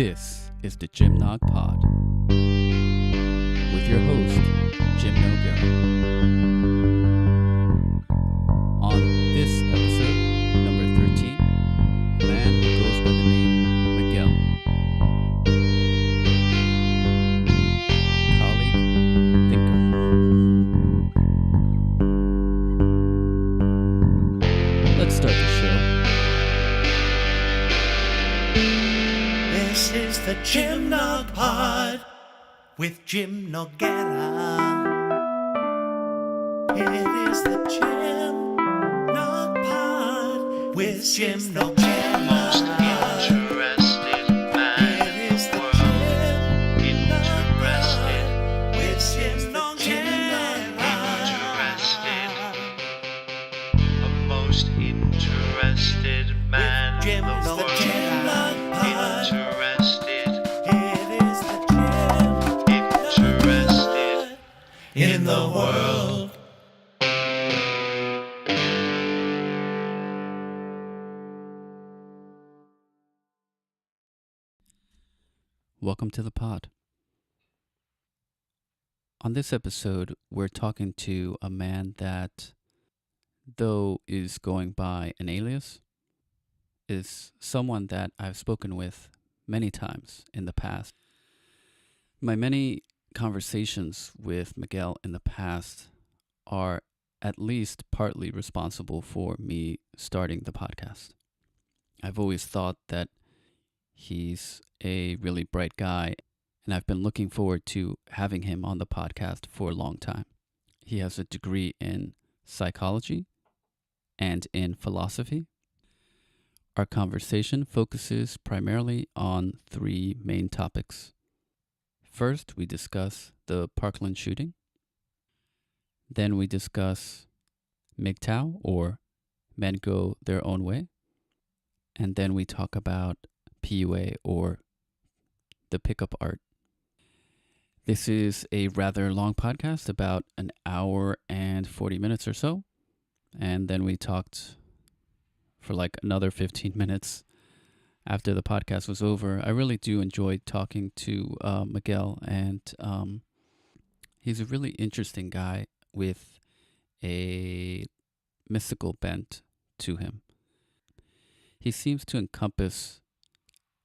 This is the JNP Pod with your host, Noguera. On this episode, number 13, a man who goes by the name Miguel. Colleague, thinker. Let's start the show. This is the JNP Pod with Noguera. It is the JNP Pod with Noguera. Most interested man It is in the the world. JNP Interested, with Noguera. interested. A most interested man in the world. Interested, It is the interested. in the world. Welcome to the pod. On this episode, we're talking to a man that, though is going by an alias, is someone that I've spoken with many times in the past. My many conversations with Miguel in the past are at least partly responsible for me starting the podcast. I've always thought that he's a really bright guy, and I've been looking forward to having him on the podcast for a long time. He has a degree in psychology and in philosophy. Our conversation focuses primarily on three main topics. First, we discuss the Parkland shooting. Then we discuss MGTOW, or Men Go Their Own Way. And then we talk about PUA, or the pickup art. This is a rather long podcast, about an hour and 40 minutes or so. And then we talked for like another 15 minutes after the podcast was over. I really do enjoy talking to Miguel, and he's a really interesting guy with a mystical bent to him. He seems to encompass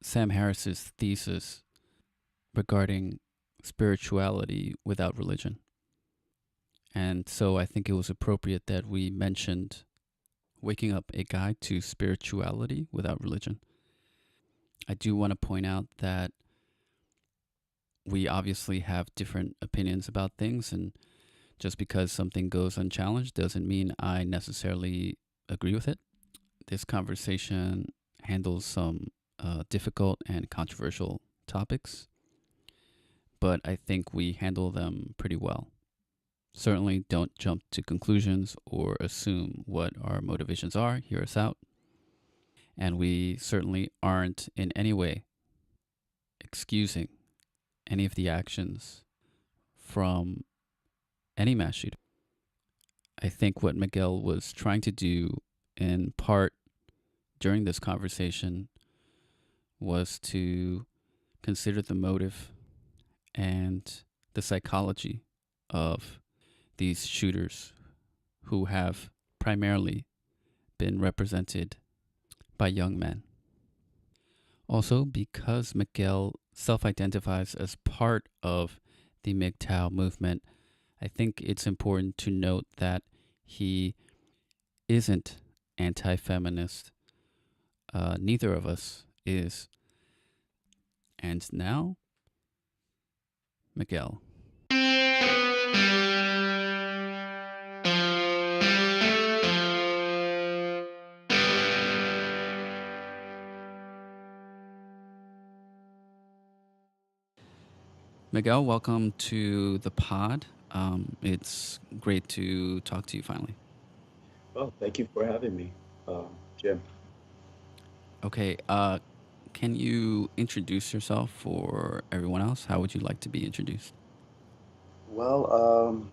Sam Harris's thesis regarding spirituality without religion. And so I think it was appropriate that we mentioned Waking Up, a Guide to Spirituality Without Religion. I do want to point out that we obviously have different opinions about things, and just because something goes unchallenged doesn't mean I necessarily agree with it. This conversation handles some difficult and controversial topics, but I think we handle them pretty well. Certainly don't jump to conclusions or assume what our motivations are. Hear us out. And we certainly aren't in any way excusing any of the actions from any mass shooter. I think what Miguel was trying to do in part during this conversation was to consider the motive and the psychology of these shooters, who have primarily been represented by young men. Also, because Miguel self-identifies as part of the MGTOW movement, I think it's important to note that he isn't anti-feminist. Neither of us is. And now, Miguel. Miguel, welcome to the pod. It's great to talk to you finally. Well, thank you for having me, Jim. Okay, can you introduce yourself for everyone else? How would you like to be introduced? Well,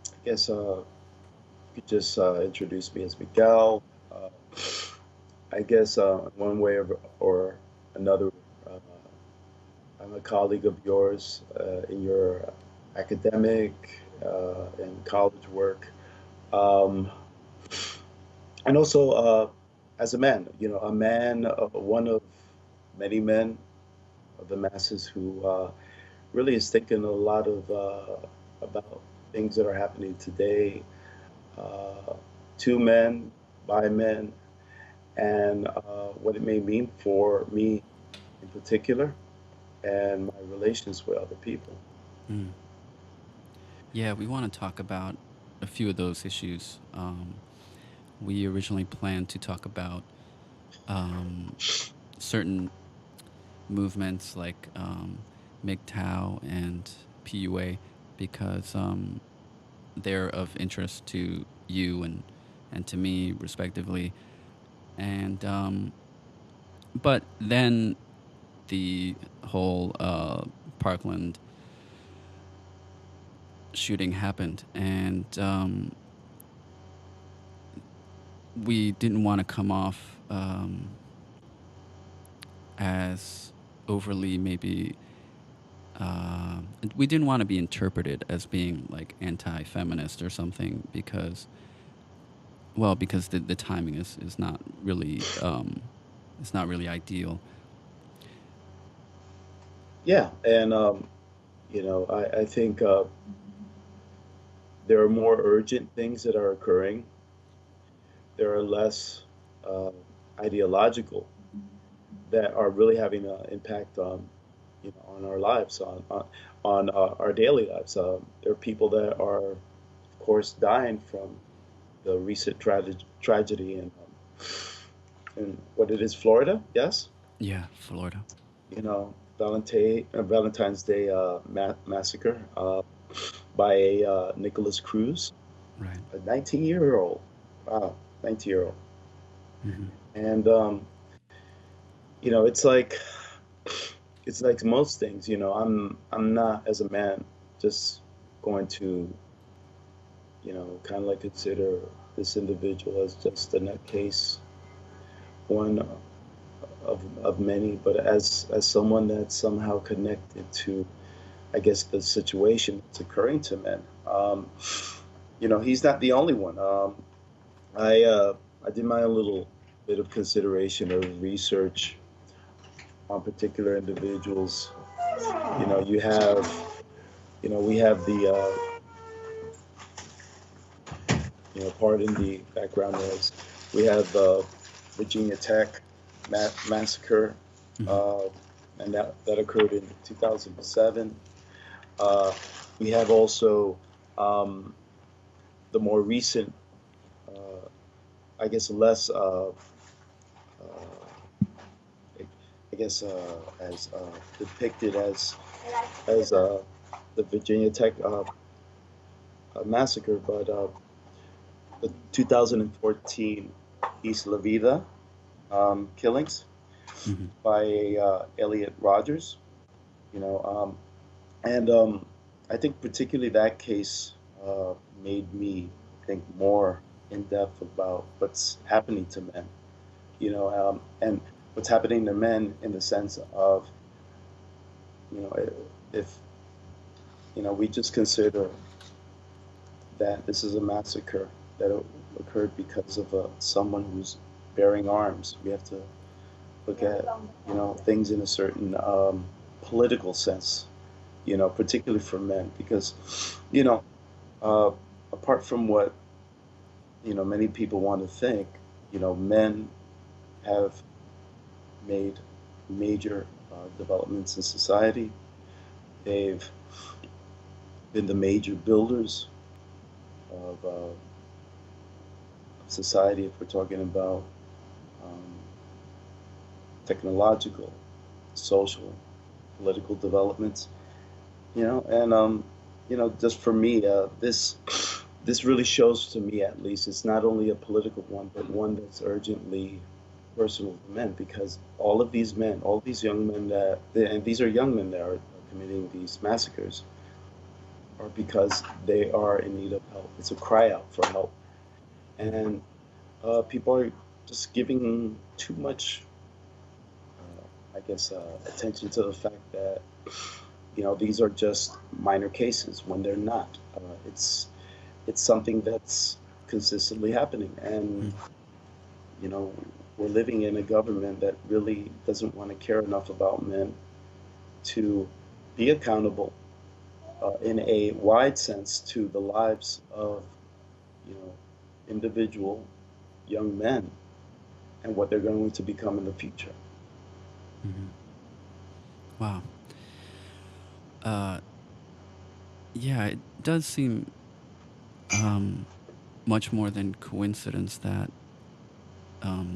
I guess you could just introduce me as Miguel. I guess one way or another, a colleague of yours in your academic and college work, um, and also as a man, a man, one of many men of the masses who really is thinking a lot of about things that are happening today, uh, to men, by men, and what it may mean for me in particular, and my relations with other people. Mm. Yeah, we want to talk about a few of those issues. We originally planned to talk about um, certain movements like MGTOW and PUA because they're of interest to you and to me, respectively. And but then the whole Parkland shooting happened, and we didn't want to come off as overly maybe. We didn't want to be interpreted as being like anti-feminist or something because, well, because the timing is not really it's not really ideal. Yeah, and I think there are more urgent things that are occurring. There are less uh, ideological that are really having an impact on on our lives, on our daily lives. There are people that are, of course, dying from the recent tragedy in what it is, Florida. Yes, Yeah, Florida. Valentine's Day massacre by a Nicholas Cruz, Right. a 19-year-old. Wow, 19-year-old. Hmm. And it's like most things. I'm not, as a man, just going to kind of like consider this individual as just a nutcase, one of many, but as someone that's somehow connected to, I guess, the situation that's occurring to men. He's not the only one. I did my own little bit of consideration of research on particular individuals. You have, we have the, pardon the background noise. We have Virginia Tech massacre, Hmm. uh, and that occurred in 2007. Uh, we have also um, the more recent, uh, I guess, less, I guess, as depicted as the Virginia Tech massacre, but the 2014 East La Vida killings Hmm. by Elliot Rogers. You know, and I think particularly that case made me think more in depth about what's happening to men. And what's happening to men in the sense of, you know, if we just consider that this is a massacre that occurred because of someone who's bearing arms. We have to look at things in a certain political sense. Particularly for men, because you know uh, apart from what many people want to think, men have made major developments in society. They've been the major builders of society, if we're talking about um, technological, social, political developments. And just for me, this really shows to me, at least, it's not only a political one, but one that's urgently personal to men, because all of these men, all these young men and these are young men that are committing these massacres, are because they are in need of help. It's a cry out for help, and people are just giving too much I guess, attention to the fact that, these are just minor cases when they're not. It's something that's consistently happening, and Mm. you know, we're living in a government that really doesn't want to care enough about men to be accountable in a wide sense to the lives of, you know, individual young men and what they're going to become in the future. Hmm. Wow. Uh, yeah, it does seem um, much more than coincidence that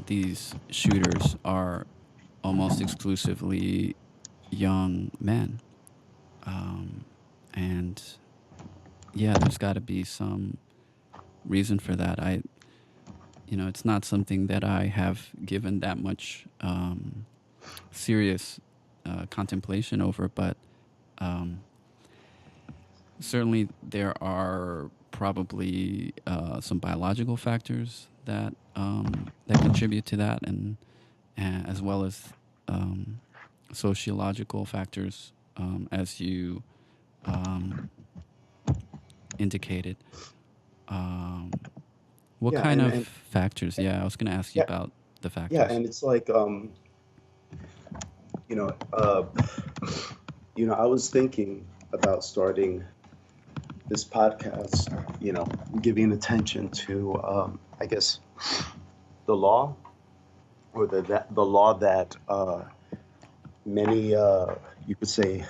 these shooters are almost exclusively young men. Um, and yeah, there's got to be some reason for that. It's not something that I have given that much serious contemplation over, but um, certainly there are probably some biological factors that contribute to that, and as well as um, sociological factors, as you um, indicated. Um, what Yeah, kind and of and factors? Yeah, I was going to ask you yeah, about the yeah, factors. and it's like you know, uh, I was thinking about starting this podcast, giving attention to, I guess, the law, or the law that many, you could say,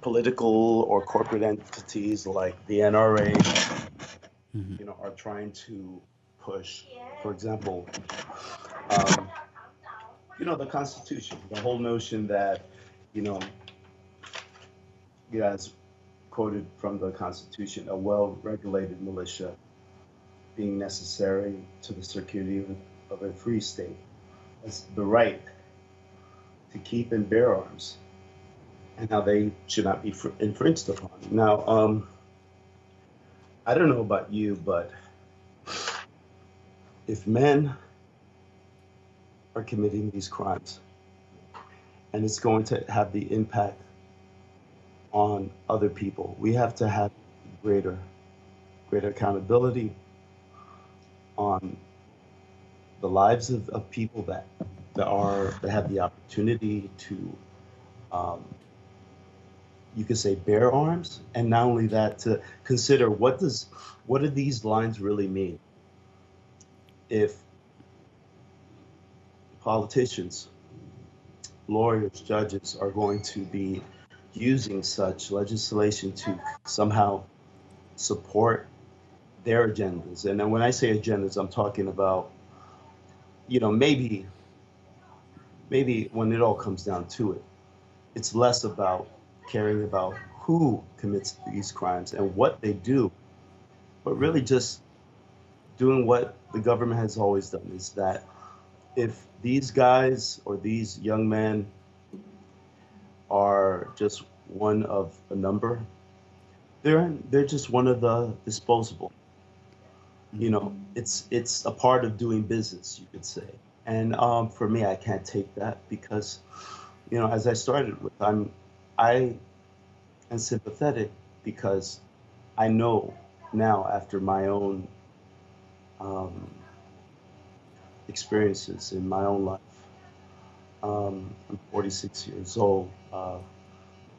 political or corporate entities like the NRA, Hmm. are trying to push. For example, um, the Constitution, the whole notion that, you know, as quoted from the Constitution, a well-regulated militia being necessary to the security of a free state. As the right to keep and bear arms, and how they should not be infringed upon. Now, I don't know about you, but if men are committing these crimes, and it's going to have the impact on other people, we have to have greater greater accountability on the lives of people that have the opportunity to, um, you could say, bear arms, and not only that, to consider what do these lines really mean. If politicians, lawyers, judges are going to be using such legislation to somehow support their agendas. And then when I say agendas, I'm talking about, maybe when it all comes down to it, it's less about caring about who commits these crimes and what they do, but really just doing what the government has always done, is that if these guys or these young men are just one of a number, they're just one of the disposable. It's a part of doing business, you could say. And for me, I can't take that because, as I started with, I am sympathetic because I know now, after my own um, experiences in my own life. I'm 46 years old. I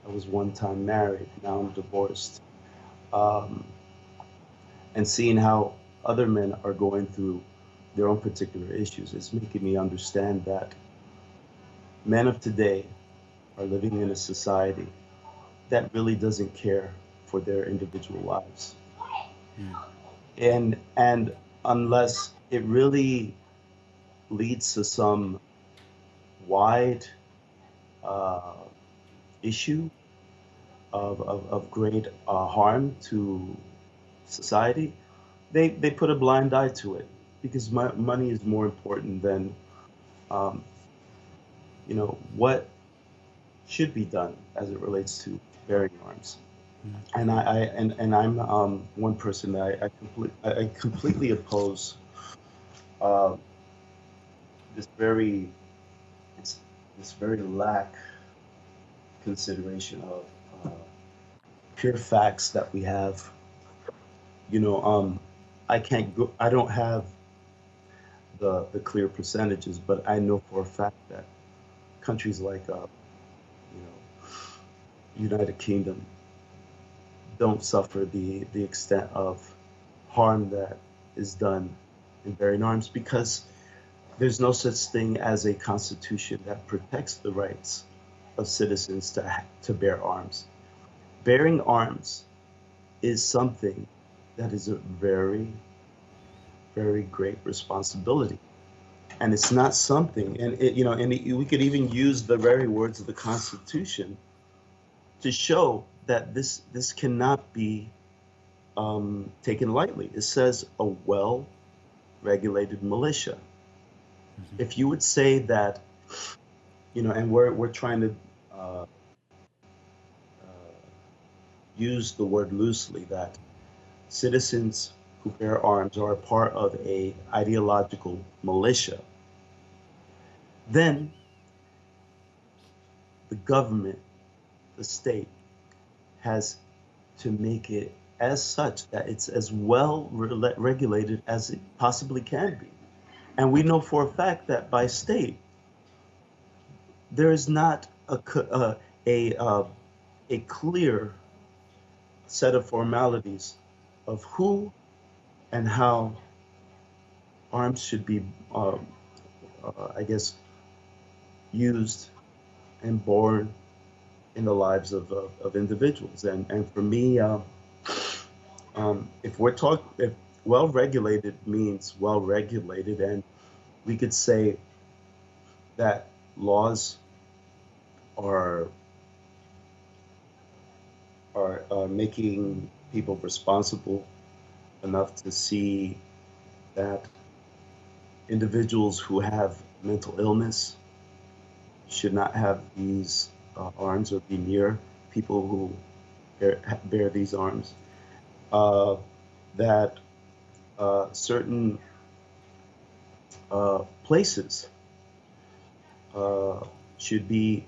was one time married. Now I'm divorced. Um, and seeing how other men are going through their own particular issues, it's making me understand that men of today are living in a society that really doesn't care for their individual lives. Mm. And unless it really leads to some wide uh, issue of great harm to society, they put a blind eye to it because money is more important than, um, what should be done as it relates to bearing arms. Mm. And I'm one person that I completely oppose uh, this very this very lack consideration of pure facts that we have. You know, I can't go. I don't have the clear percentages, but I know for a fact that countries like you know, United Kingdom don't suffer the extent of harm that is done in bearing arms because there's no such thing as a constitution that protects the rights of citizens to bear arms. Bearing arms is something that is a very, very great responsibility. And it's not something, and we could even use the very words of the Constitution to show that this cannot be taken lightly. It says a well-regulated militia. If you would say that, and we're trying to use the word loosely, that citizens who bear arms are a part of a ideological militia, then the government, the state, has to make it as such that it's as well regulated as it possibly can be. And we know for a fact that by state, there is not a clear set of formalities of who and how arms should be, I guess, used and born in the lives of individuals. And for me, if well regulated means well regulated, and we could say that laws are making people responsible enough to see that individuals who have mental illness should not have these arms or be near people who bear these arms. That certain places should be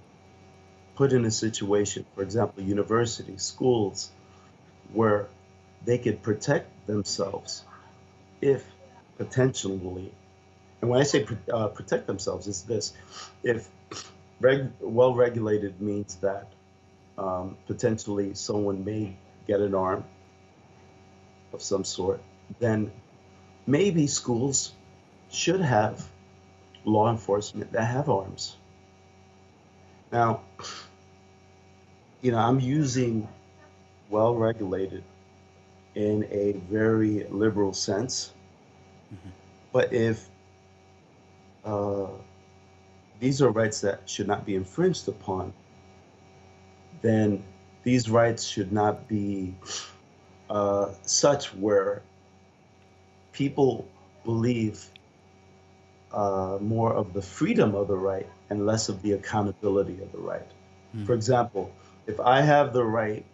put in a situation, for example, universities, schools, where they could protect themselves if potentially, and when I say protect themselves, it's this: if well regulated means that potentially someone may get an arm of some sort, then maybe schools should have law enforcement that have arms. Now, I'm using well regulated in a very liberal sense, but if these are rights that should not be infringed upon, then these rights should not be such where people believe more of the freedom of the right and less of the accountability of the right. For example, if I have the right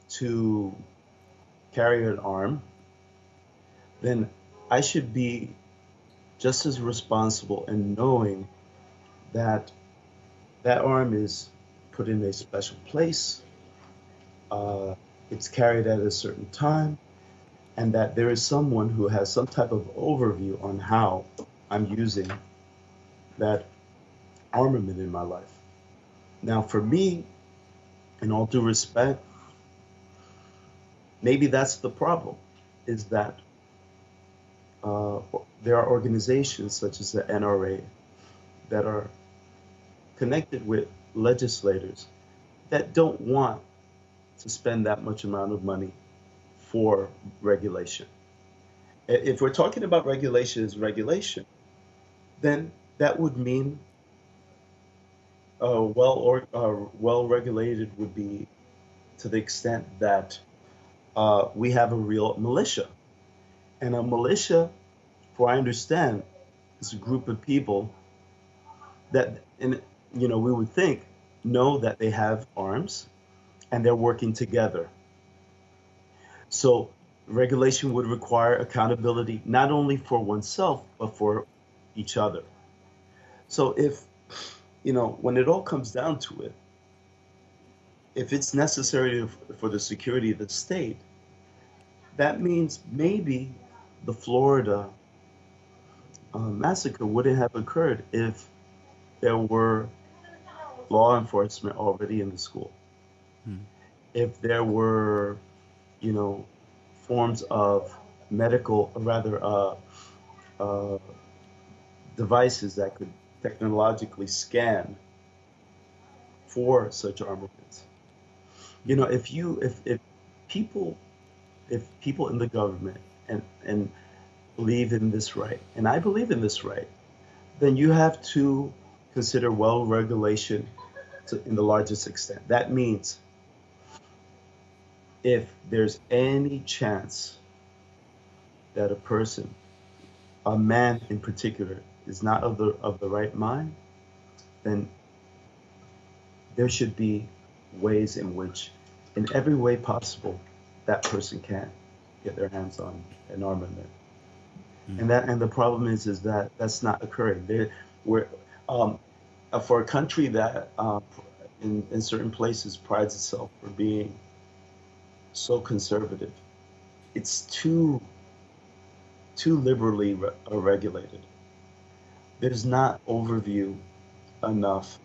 to carry an arm, then I should be just as responsible in knowing that that arm is put in a special place, it's carried at a certain time, and that there is someone who has some type of overview on how I'm using that armament in my life. Now, for me, in all due respect, maybe that's the problem, is that there are organizations such as the NRA that are connected with legislators that don't want to spend that much amount of money for regulation. If we're talking about regulation as regulation, then that would mean well regulated would be to the extent that we have a real militia. And a militia, for I understand, is a group of people that, we would think, know that they have arms and they're working together. So regulation would require accountability not only for oneself, but for each other. So if, when it all comes down to it, if it's necessary for the security of the state, that means maybe the Florida massacre wouldn't have occurred if there were law enforcement already in the school. Hmm. If there were, forms of medical, or rather, uh, devices that could technologically scan for such armaments. If people if people in the government and believe in this right, and I believe in this right, then you have to consider well regulation in the largest extent. That means if there's any chance that a man in particular, is not of the right mind, then there should be ways in which, in every way possible, that person can get their hands on an armament. And the problem is that that's not occurring. We're for a country that in certain places prides itself for being so conservative, it's too liberally regulated. There's not overview enough.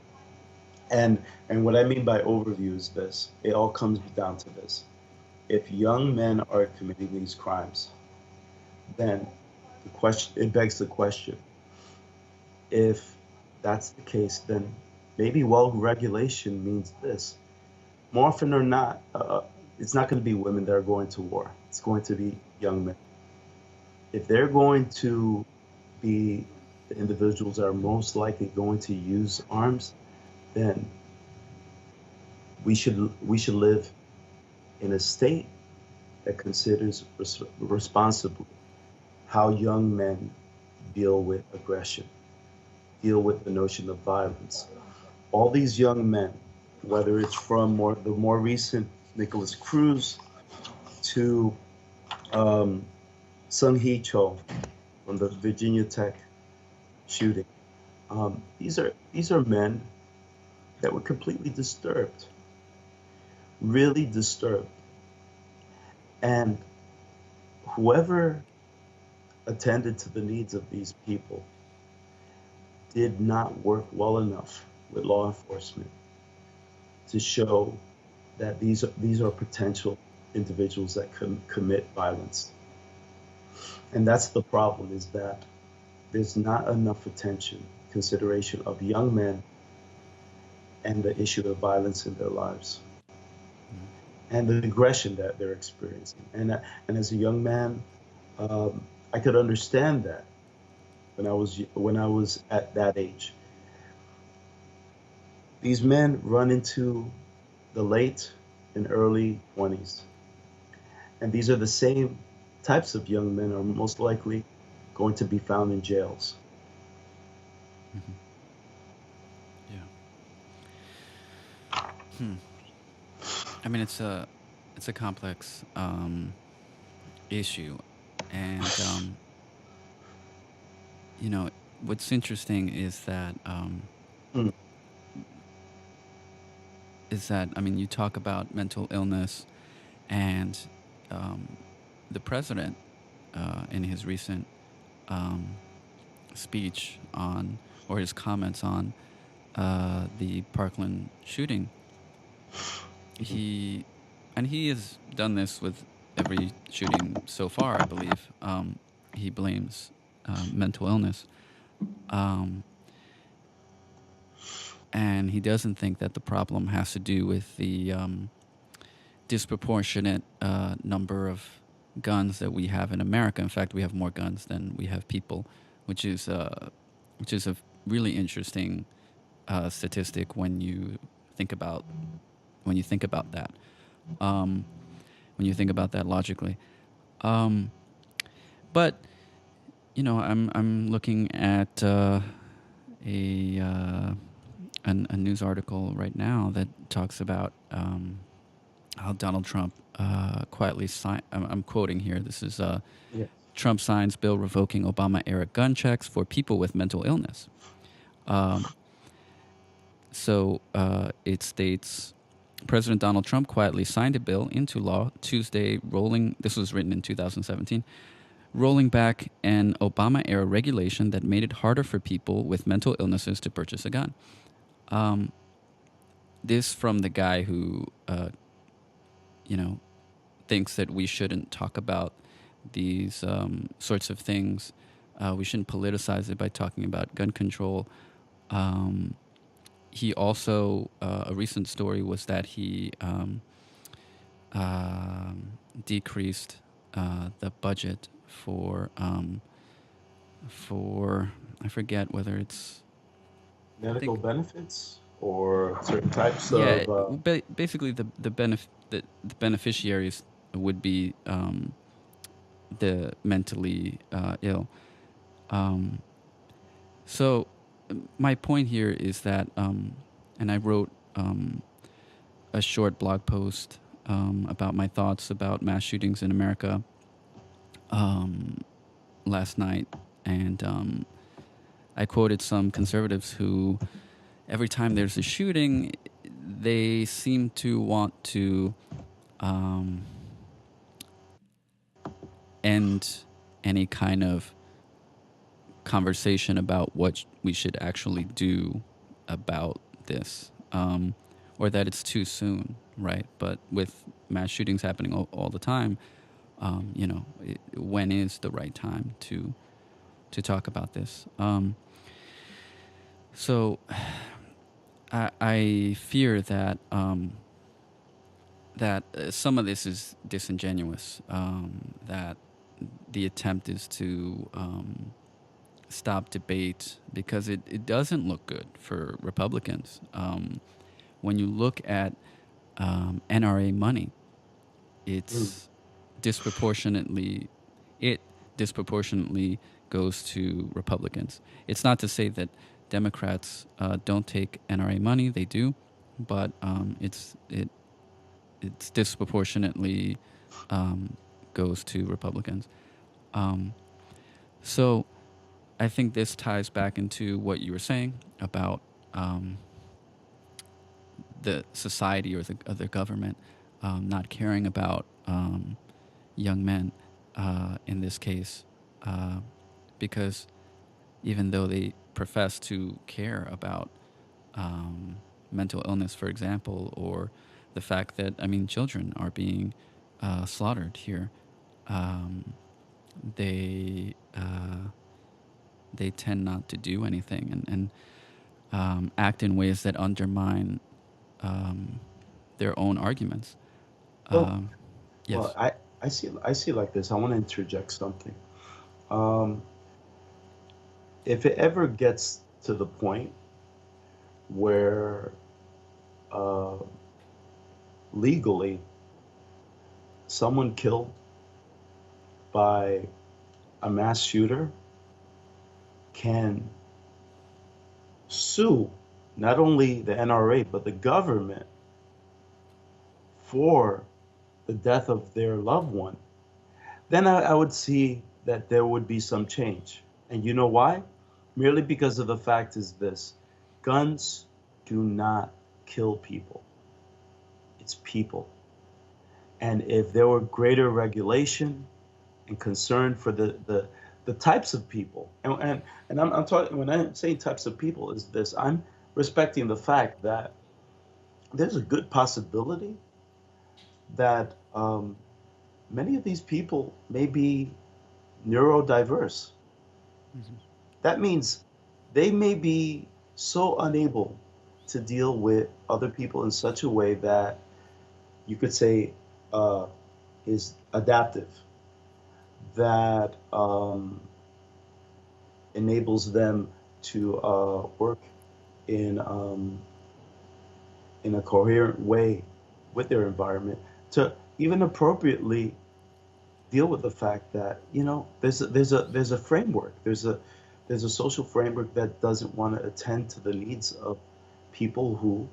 And what I mean by overview is this. It all comes down to this. If young men are committing these crimes, then it begs the question. If that's the case, then maybe well regulation means this. More often or not, it's not going to be women that are going to war. It's going to be young men. If they're going to be the individuals that are most likely going to use arms, then we should live in a state that considers responsibly how young men deal with aggression, deal with the notion of violence. All these young men, whether it's from the more recent Nicholas Cruz to Sung Hee Cho from the Virginia Tech shooting, these are men that were completely disturbed, really disturbed. And whoever attended to the needs of these people did not work well enough with law enforcement to show that these are potential individuals that commit violence. And that's the problem, is that there's not enough consideration of young men and the issue of violence in their lives and the aggression that they're experiencing. And as a young man, I could understand that when I was at that age. These men run into the late and early 20s. And these are the same types of young men are most likely going to be found in jails. Mm-hmm. Yeah. I mean, it's a complex issue, and what's interesting is that I mean, you talk about mental illness, and the president in his recent speech or his comments on the Parkland shooting, he has done this with every shooting so far, I believe. He blames mental illness. And he doesn't think that the problem has to do with the disproportionate number of guns that we have in America. In fact, we have more guns than we have people, which is a really interesting statistic when you think about that. When you think about that logically, but I'm looking at a news article right now that talks about how Donald Trump quietly signed. I'm quoting here. This is Trump signs bill revoking Obama-era gun checks for people with mental illness. Um, it states President Donald Trump quietly signed a bill into law Tuesday, this was written in 2017, rolling back an Obama era regulation that made it harder for people with mental illnesses to purchase a gun. This from the guy who, thinks that we shouldn't talk about these sorts of things. We shouldn't politicize it by talking about gun control. He also, a recent story was that he decreased the budget for I forget whether it's Medical benefits or certain types yeah, of. basically the beneficiaries would be the mentally ill. Um, so my point here is that, and I wrote a short blog post about my thoughts about mass shootings in America last night, and I quoted some conservatives who, every time there's a shooting, they seem to want to end any kind of conversation about what we should actually do about this, or that it's too soon, right? But with mass shootings happening all the time, when is the right time to talk about this? So I fear that some of this is disingenuous. That the attempt is to stop debate because it doesn't look good for Republicans. When you look at NRA money, it's disproportionately goes to Republicans. It's not to say that Democrats don't take NRA money; they do, but it's disproportionately goes to Republicans. So I think this ties back into what you were saying about the society or the government not caring about young men in this case, because even though they profess to care about mental illness, for example, or the fact that, children are being slaughtered here, they tend not to do anything and act in ways that undermine their own arguments. Well, Yes. well, I see like this. I want to interject something. Um, if it ever gets to the point where uh, legally someone killed by a mass shooter can sue not only the NRA but the government for the death of their loved one, then I would see that there would be some change. And you know why? Merely because of the fact is this: guns do not kill people. It's people. And if there were greater regulation and concern for the types of people, and I'm talking, when I'm saying types of people, is this: I'm respecting the fact that there's a good possibility that many of these people may be neurodiverse. Mhm. That means they may be so unable to deal with other people in such a way that you could say uh, is adaptive, that enables them to work in um, in a coherent way with their environment, to even appropriately deal with the fact that there's a framework, there's a social framework that doesn't want to attend to the needs of people who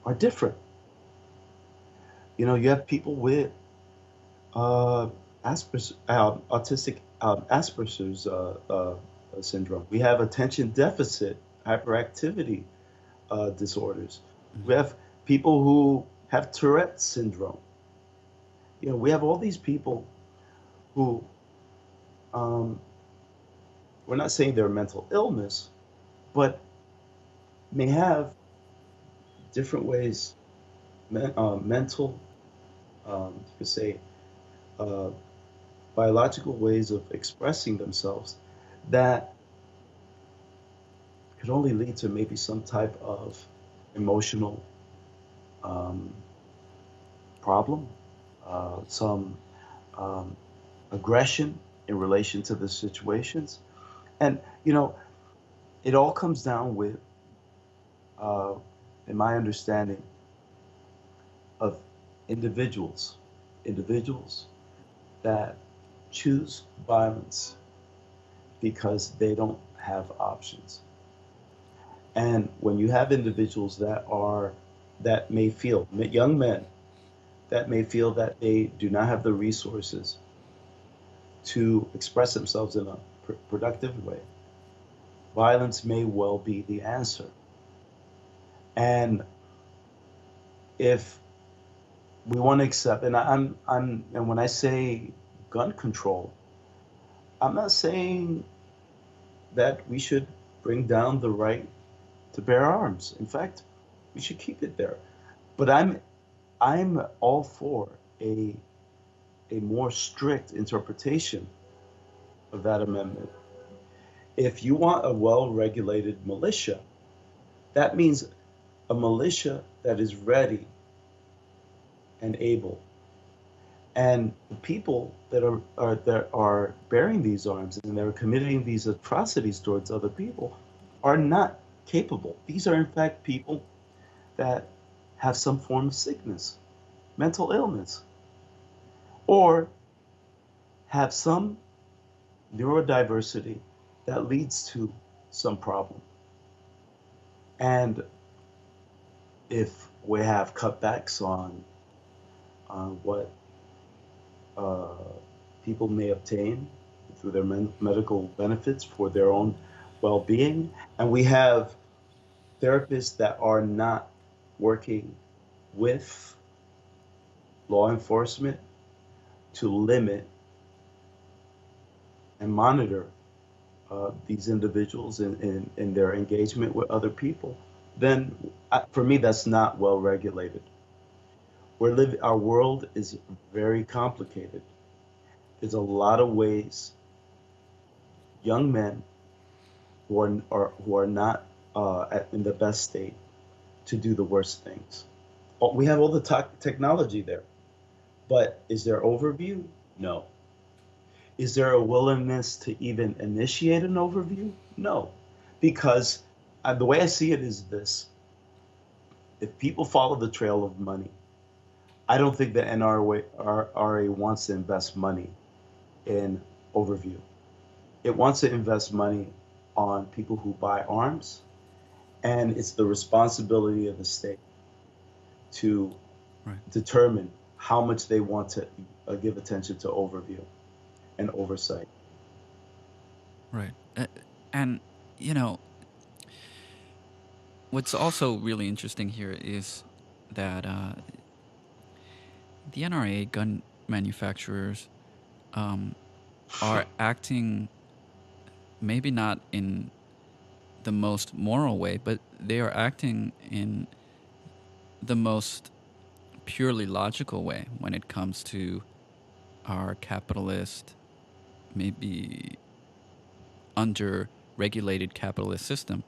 are different. You have people with uh, autistic Asperger's syndrome. We have attention deficit hyperactivity disorders. We have people who have Tourette's syndrome. We have all these people who, um, we're not saying they're mental illness, but may have different ways, mental, you could say, uh, biological ways of expressing themselves that could only lead to maybe some type of emotional um, problem, some aggression in relation to the situations. And, it all comes down with, uh, in my understanding, of individuals that choose violence because they don't have options. And when you have individuals that may feel, young men that may feel that they do not have the resources to express themselves in a productive way, violence may well be the answer. And if we want to accept, and and when I say gun control, I'm not saying that we should bring down the right to bear arms. In fact, we should keep it there. But I'm all for a more strict interpretation of that amendment. If you want a well-regulated militia, that means a militia that is ready and able. And the people that are bearing these arms and that are committing these atrocities towards other people are not capable. These are in fact people that have some form of sickness, mental illness, or have some neurodiversity that leads to some problem. And if we have cutbacks on what people may obtain through their medical benefits for their own well-being, and we have therapists that are not working with law enforcement to limit and monitor these individuals in their engagement with other people, then for me, that's not well regulated. Our world is very complicated. There's a lot of ways young men who are not in the best state to do the worst things. We have all the technology there, but is there overview? No. Is there a willingness to even initiate an overview? No, because the way I see it is this: if people follow the trail of money, I don't think the NRA wants to invest money in overview. It wants to invest money on people who buy arms, and it's the responsibility of the state to determine how much they want to give attention to overview and oversight. Right. And, what's also really interesting here is that the NRA gun manufacturers are acting maybe not in the most moral way, but they are acting in the most purely logical way when it comes to our capitalist, maybe under-regulated capitalist system.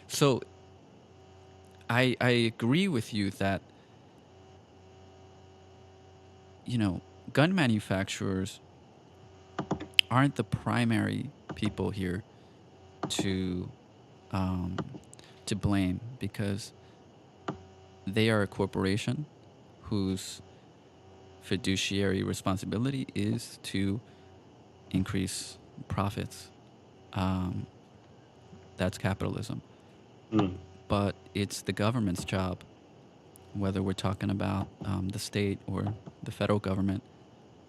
So I agree with you that, gun manufacturers aren't the primary people here to blame, because they are a corporation whose fiduciary responsibility is to increase profits. That's capitalism. But it's the government's job, whether we're talking about the state or the federal government,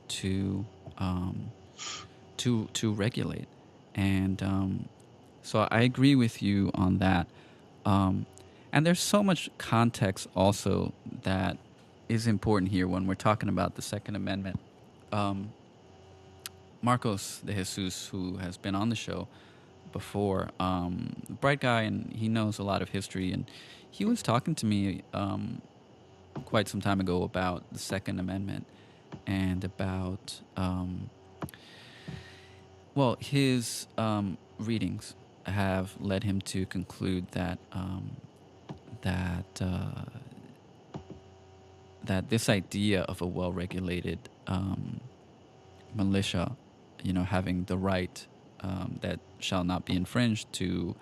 to to regulate. And so I agree with you on that. And there's so much context also that is important here when we're talking about the Second Amendment. Marcos de Jesus, who has been on the show before, bright guy, and he knows a lot of history, and he was talking to me quite some time ago about the Second Amendment and about well, his readings have led him to conclude that that that this idea of a well-regulated militia, having the right that shall not be infringed to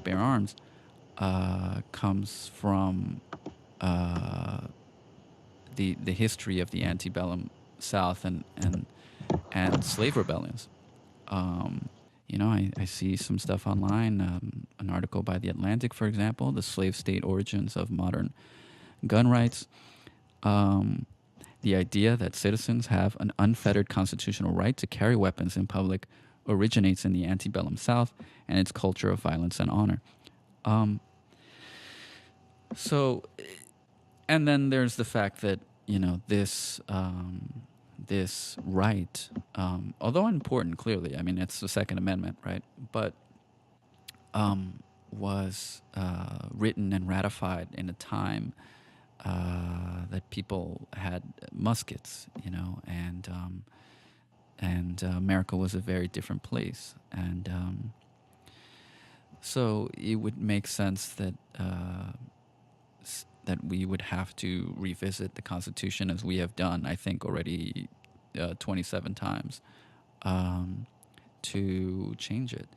bear arms, comes from the history of the antebellum South and slave rebellions. I see some stuff online, an article by The Atlantic, for example, The Slave State Origins of Modern Gun Rights. The idea that citizens have an unfettered constitutional right to carry weapons in public originates in the antebellum South and its culture of violence and honor. And then there's the fact that, this right, although important, clearly, I mean, it's the Second Amendment, right? But was written and ratified in a time that people had muskets, and America was a very different place, and so it would make sense that that we would have to revisit the Constitution, as we have done, I think, already 27 times, to change it,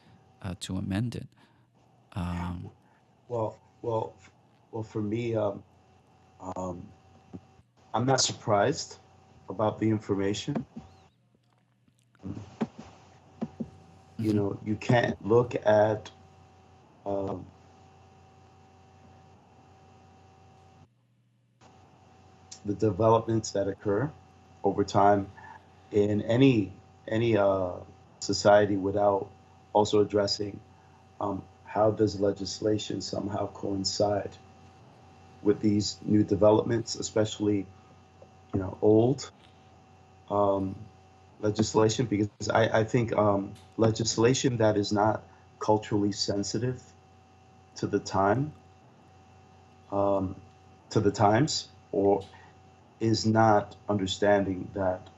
to amend it. Well, for me, I'm not surprised about the information. You can't look at the developments that occur over time in any society without also addressing how does legislation somehow coincide with these new developments, especially old legislation, because I think legislation that is not culturally sensitive to the time, to the times, or is not understanding that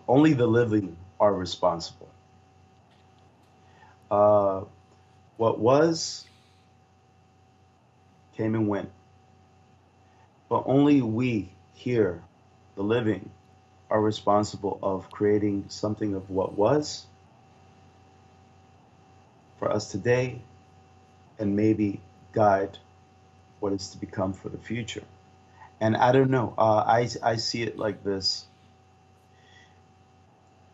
only the living are responsible. What was came and went, but only we here, the living, are responsible of creating something of what was for us today, and maybe guide what is to become for the future. And I don't know, I see it like this.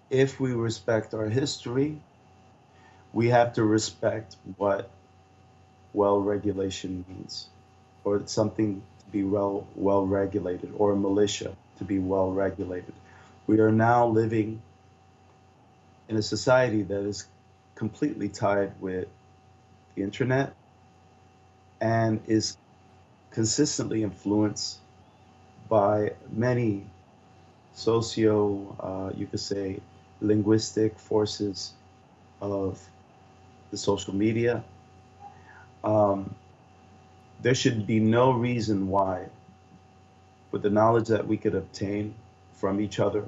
If we respect our history, we have to respect what well-regulation means, or something to be well-regulated, or a militia to be well-regulated. We are now living in a society that is completely tied with the internet and is consistently influenced by many you could say, linguistic forces of the social media. There should be no reason why, with the knowledge that we could obtain from each other,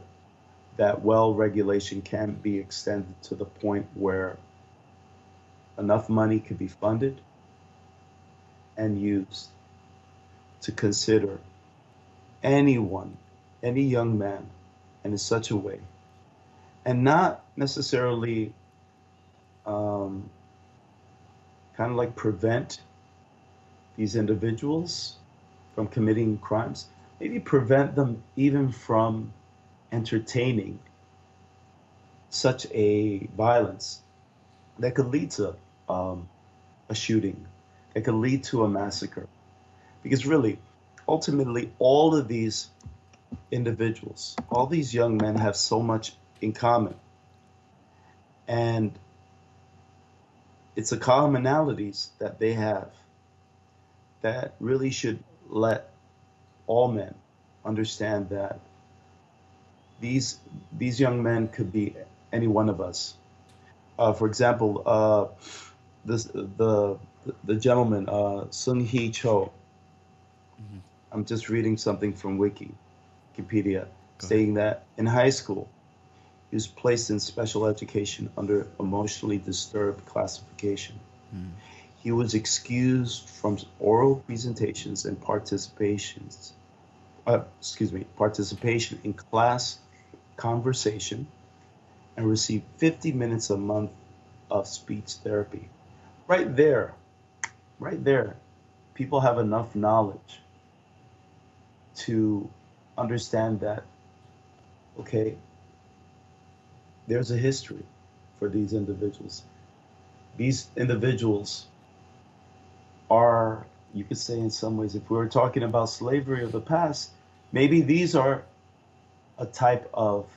that regulation can't be extended to the point where enough money could be funded and used to consider anyone, any young man, and in such a way, and not necessarily kind of like prevent these individuals from committing crimes, maybe prevent them even from entertaining such a violence that could lead to a shooting, that could lead to a massacre. Because really, ultimately, all of these individuals. All these young men have so much in common. And it's the commonalities that they have that really should let all men understand that these young men could be any one of us. For example, this the gentleman Sung Hee Cho. Hmm. I'm just reading something from Wikipedia, Go ahead. stating that in high school he was placed in special education under emotionally disturbed classification. Mm. He was excused from oral presentations and participation in class conversation, and received 50 minutes a month of speech therapy. Right there, right there, people have enough knowledge to understand that, okay, there's a history for these individuals. These individuals are, you could say in some ways, if we were talking about slavery of the past, maybe these are a type of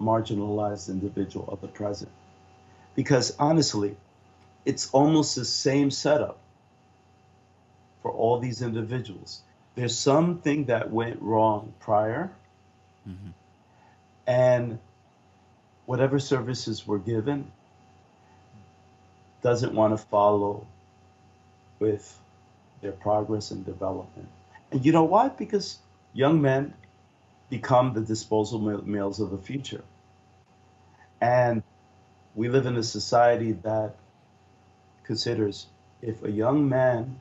marginalized individual of the present. Because honestly, it's almost the same setup for all these individuals. There's something that went wrong prior, Hmm. and whatever services were given doesn't want to follow with their progress and development. And you know why? Because young men become the disposable males of the future. And we live in a society that considers if a young man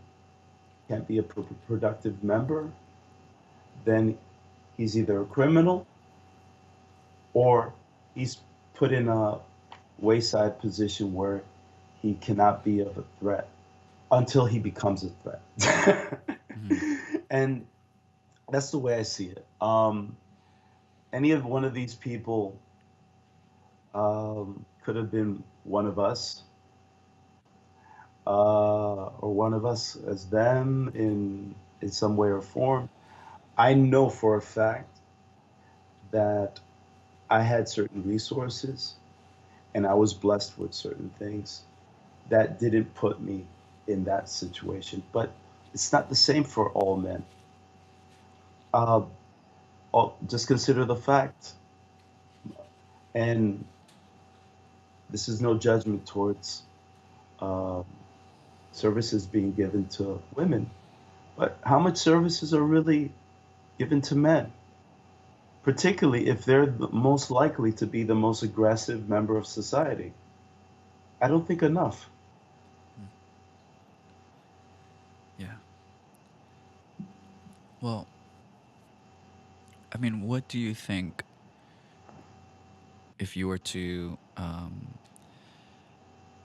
can't be a productive member, then he's either a criminal or he's put in a wayside position where he cannot be of a threat until he becomes a threat. Hmm. And that's the way I see it. Any of one of these people could have been one of us, or one of us as them in some way or form. I know for a fact that I had certain resources and I was blessed with certain things that didn't put me in that situation. But it's not the same for all men. Uh, just consider the fact, and this is no judgment towards uh, services being given to women, but how much services are really given to men, particularly if they're the most likely to be the most aggressive member of society? I don't think enough. Yeah. Well, I mean, what do you think if you were to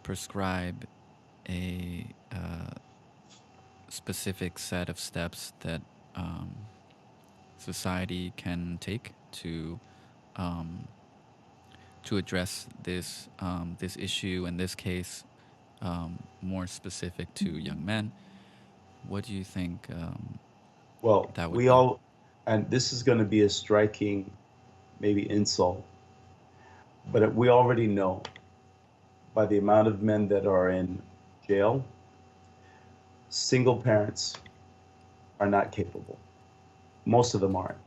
prescribe a specific set of steps that um, society can take um, to address this issue in this case, more specific to young men? What do you think Well, that would we be? all, and this is going to be a striking, maybe insult, but we already know by the amount of men that are in jail, single parents are not capable. Most of them aren't.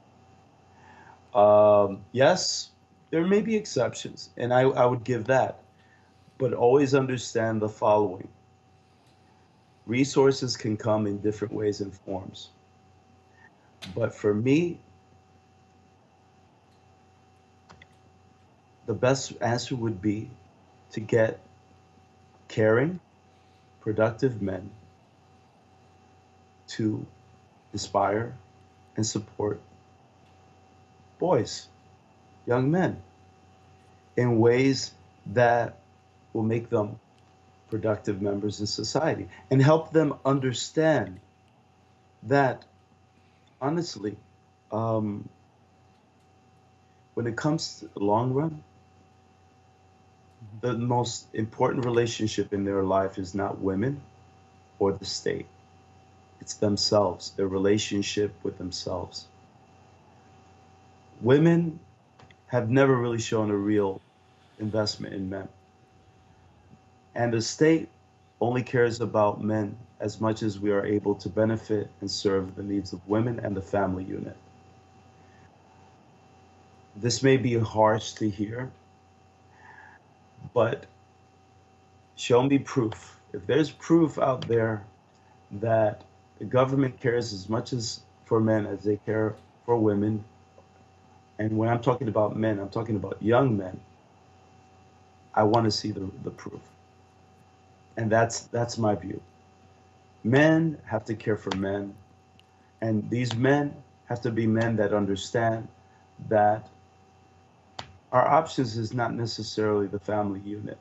Yes, there may be exceptions, and I would give that, but always understand the following: resources can come in different ways and forms. But for me, the best answer would be to get caring, productive men to inspire and support boys, young men, in ways that will make them productive members in society and help them understand that, honestly, um, when it comes to the long run, the most important relationship in their life is not women or the state. It's themselves, their relationship with themselves. Women have never really shown a real investment in men. And the state only cares about men as much as we are able to benefit and serve the needs of women and the family unit. This may be harsh to hear, but show me proof. If there's proof out there that the government cares as much as for men as they care for women, and when I'm talking about men, I'm talking about young men, I want to see the proof. And that's my view. Men have to care for men, and these men have to be men that understand that our options is not necessarily the family unit,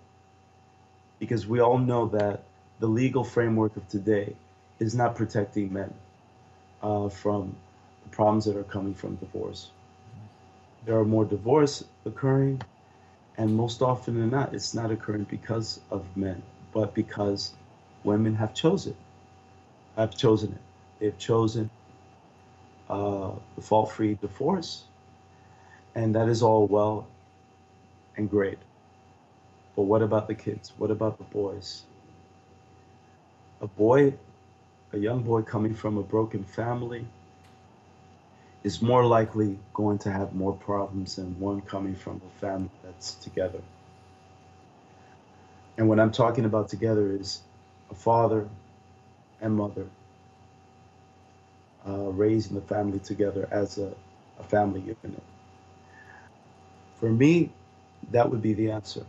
because we all know that the legal framework of today is not protecting men from the problems that are coming from divorce. There are more divorce occurring, and most often than not, it's not occurring because of men, but because women have chosen it. They've chosen the fault-free divorce, and that is all well and great. But what about the kids? What about the boys? A boy, a young boy coming from a broken family is more likely going to have more problems than one coming from a family that's together. And what I'm talking about together is a father and mother raising the family together as a family unit. For me, that would be the answer.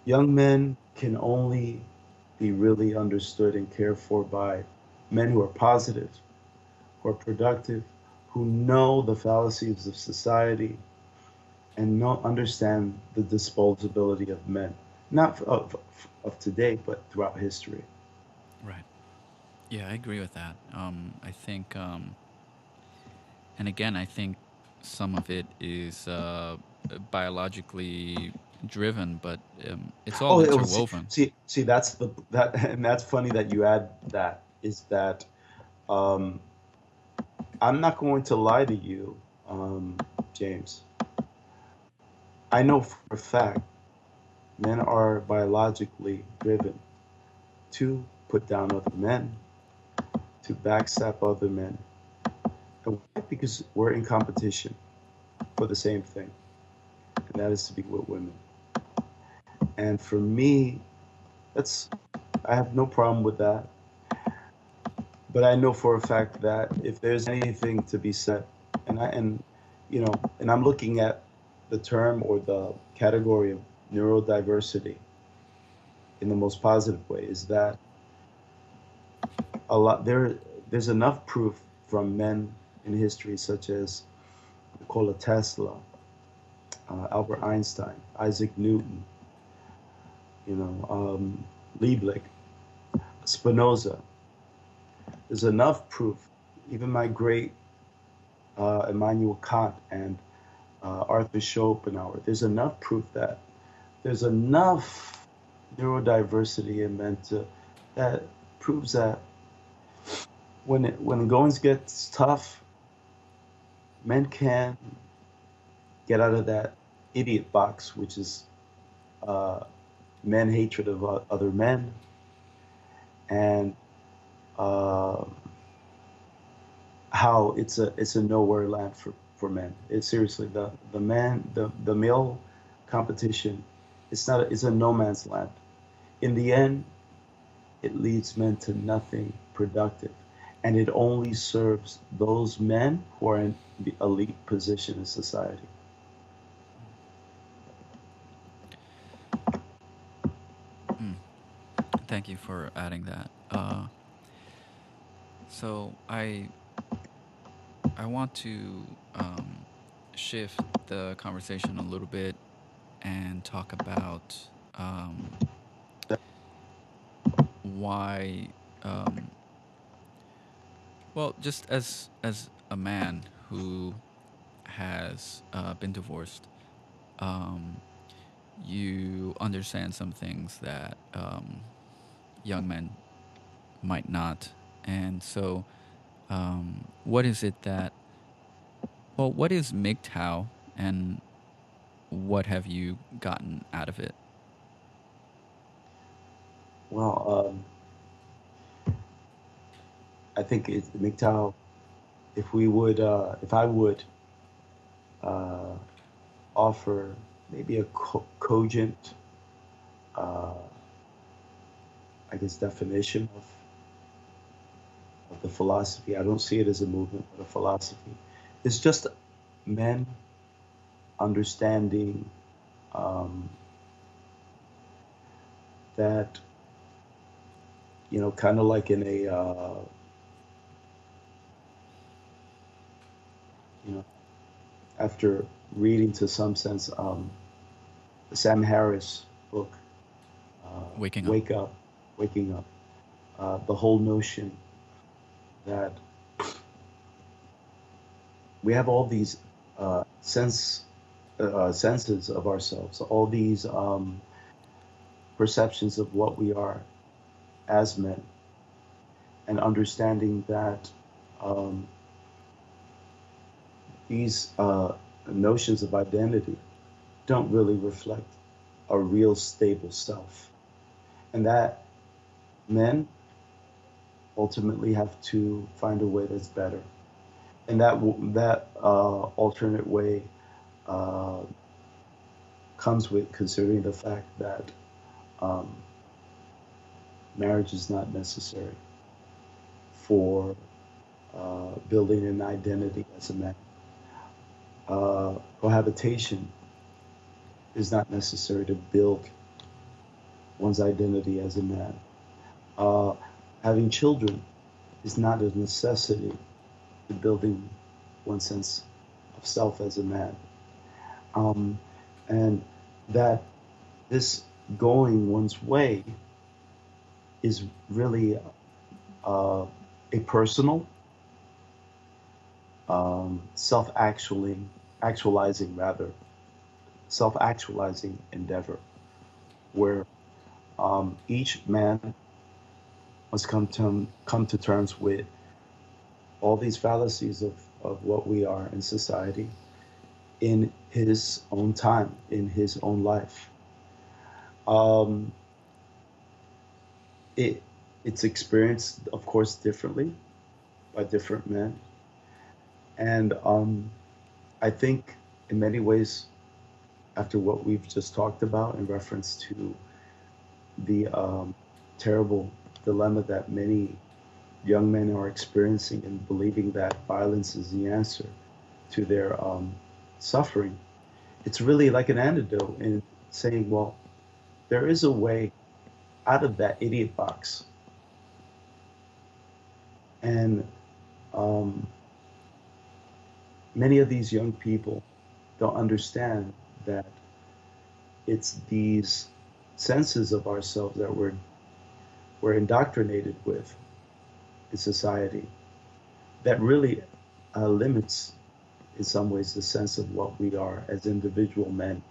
Young men can only be really understood and cared for by men who are positive, who are productive, who know the fallacies of society, and understand the disposability of men, not of today, but throughout history. Right. Yeah, I agree with that. I think, and again, I think some of it is biologically driven, but it's all Oh, see, interwoven. that's and that's funny that you add that. Is that um, I'm not going to lie to you, James. I know for a fact men are biologically driven to put down other men, to backstab other men. And why? Because we're in competition for the same thing, and that is to be with women. And for me, that's I have no problem with that. But I know for a fact that if there's anything to be said, and I'm looking at the term or the category of neurodiversity in the most positive way, is that a lot there's enough proof from men in history such as Nikola Tesla, Albert Einstein, Isaac Newton, Liebig, Spinoza. There's enough proof. Even my great Immanuel Kant and Arthur Schopenhauer. There's enough proof that there's enough neurodiversity in men that proves that when the goings gets tough, men can get out of that idiot box, which is men hatred of other men, and how it's a nowhere land for men. It's seriously the male competition. It's a no man's land. In the end, it leads men to nothing productive, and it only serves those men who are in the elite position in society. Thank you for adding that. So I want to shift the conversation a little bit and talk about why. Well, just as a man who has been divorced, um, you understand some things that young men might not, and so what is it that Well, what is MGTOW and what have you gotten out of it? Well, I think MGTOW, if I would uh, offer maybe a cogent, uh, I guess, definition of the philosophy. I don't see it as a movement, but a philosophy. It's just men understanding um, that, kind of like in a, after reading to some sense the Sam Harris book, Waking up. Wake Up, Waking Up, the whole notion that we have all these senses of ourselves, all these perceptions of what we are as men, and understanding that these notions of identity don't really reflect a real stable self, and that men ultimately have to find a way that's better, and that alternate way uh, comes with considering the fact that um, marriage is not necessary for building an identity as a man. Cohabitation is not necessary to build one's identity as a man. Uh, Having children is not a necessity to building one's sense of self as a man. And that this going one's way is really a personal, actualizing rather, self-actualizing endeavor, where each man must come to terms with all these fallacies of what we are in society in his own time, in his own life. Um, it's experienced, of course, differently by different men, and I think in many ways, after what we've just talked about in reference to the terrible dilemma that many young men are experiencing in believing that violence is the answer to their suffering, it's really like an antidote in saying, well, there is a way out of that idiot box. And um, many of these young people don't understand that it's these senses of ourselves that we're indoctrinated with in society that really limits, in some ways, the sense of what we are as individual men.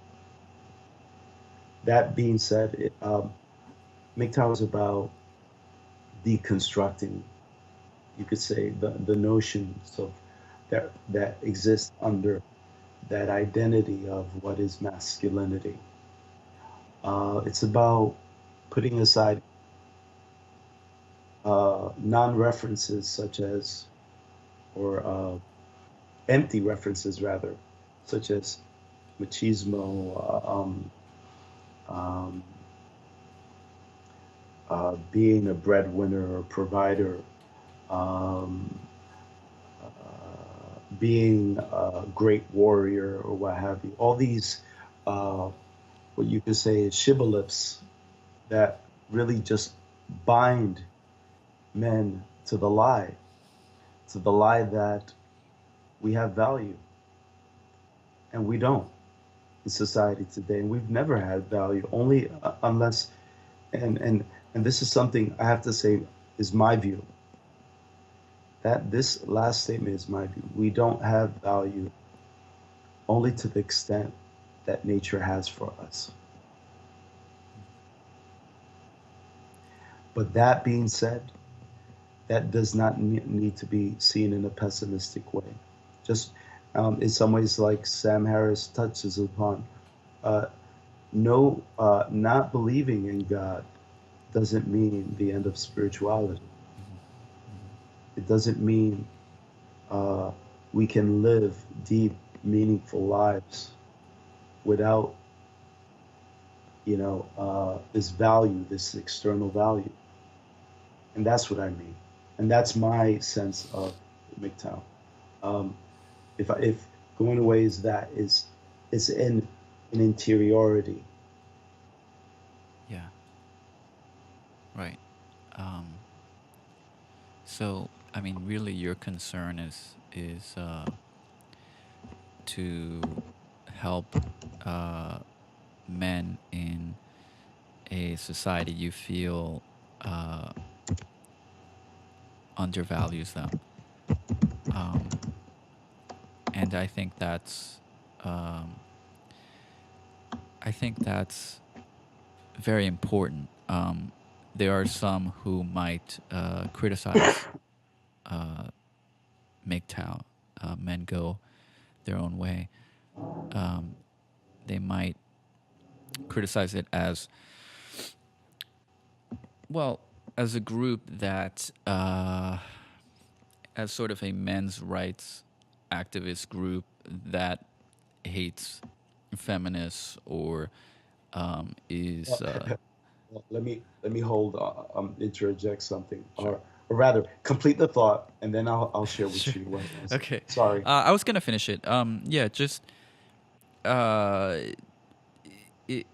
That being said, MGTOW is about deconstructing, you could say, the notions of that exist under that identity of what is masculinity. It's about putting aside non-references such as, or empty references rather, such as machismo, um, being a breadwinner or provider, um, being a great warrior or what have you. All these, what you could say is shibboleths that really just bind men to the lie that we have value, and we don't in society today, and we've never had value, only unless, and this is something I have to say is my view, that this last statement is my view. We don't have value only to the extent that nature has for us. But that being said, that does not need to be seen in a pessimistic way. Just In some ways, like Sam Harris touches upon, uh, no, not believing in God doesn't mean the end of spirituality. It doesn't mean uh, we can live deep, meaningful lives without, this value, this external value. And that's what I mean. And that's my sense of MGTOW. Um, if going away is that is in an interiority. Yeah. Right. Um, so, I mean, really, your concern is to help men in a society you feel undervalues them, um, and um, I think that's very important. There are some who might criticize MGTOW, men go their own way. They might criticize it as, well, as a group that, as sort of a men's rights activist group that hates feminists or is Well, let me hold interject something, sure. or rather complete the thought, and then I'll share with Sure. you what it was. Okay. Sorry. I was gonna finish it. Yeah, just uh, it,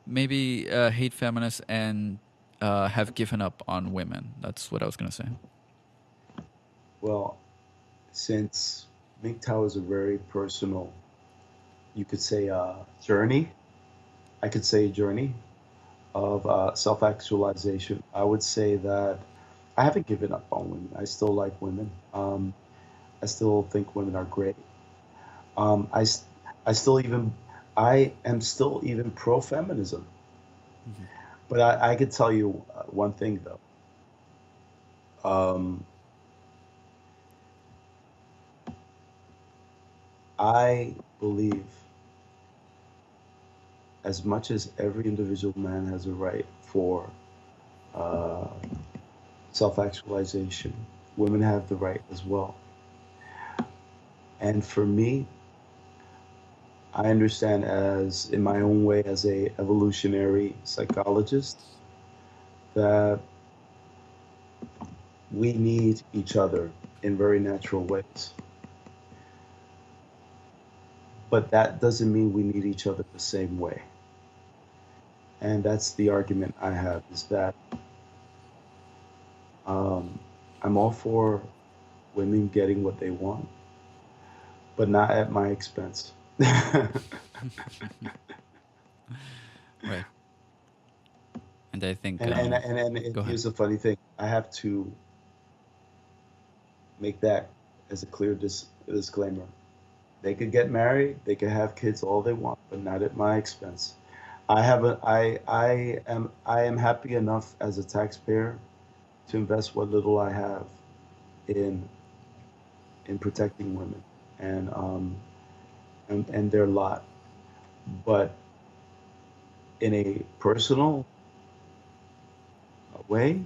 maybe hate feminists and have given up on women. That's what I was gonna say. Well, since MGTOW is a very personal, you could say, journey. I could say journey of self-actualization. I would say that I haven't given up on women. I still like women. I still think women are great. Um, I, s- I still even, I am still even pro-feminism. Mhm. But I could tell you one thing though. Um, I believe as much as every individual man has a right for uh, self-actualization, women have the right as well. And for me, I understand as in my own way as a evolutionary psychologist that we need each other in very natural ways. But that doesn't mean we need each other the same way. And that's the argument I have is that um, I'm all for women getting what they want, but not at my expense. Right. And I think And go ahead. here's the funny thing: I have to make that as a clear disclaimer. They could get married, they could have kids all they want, but not at my expense. I am happy enough as a taxpayer to invest what little I have in protecting women and and their lot. But in a personal way,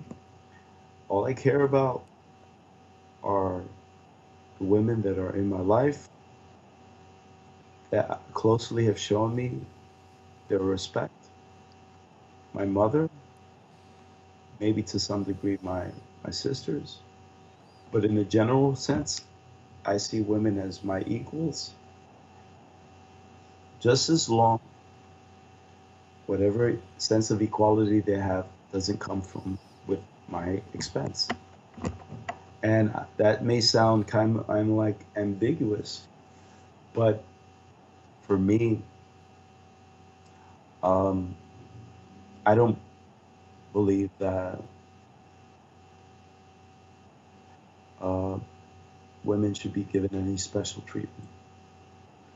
all I care about are the women that are in my life that closely have shown me their respect. My mother, maybe to some degree my sisters, but in a general sense, I see women as my equals, just as long whatever sense of equality they have doesn't come from with my expense. And that may sound kind of I'm like ambiguous, but for me, um, I don't believe that uh, women should be given any special treatment.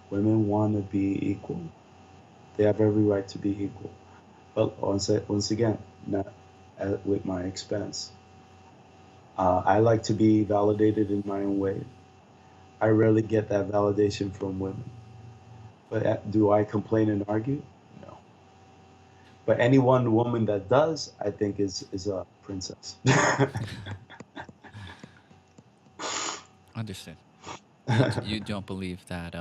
Women want to be equal. They have every right to be equal. But once again, not with my expense. I like to be validated in my own way. I rarely get that validation from women. But do I complain and argue? No. But any one woman that does, I think is a princess. Understood. You don't believe that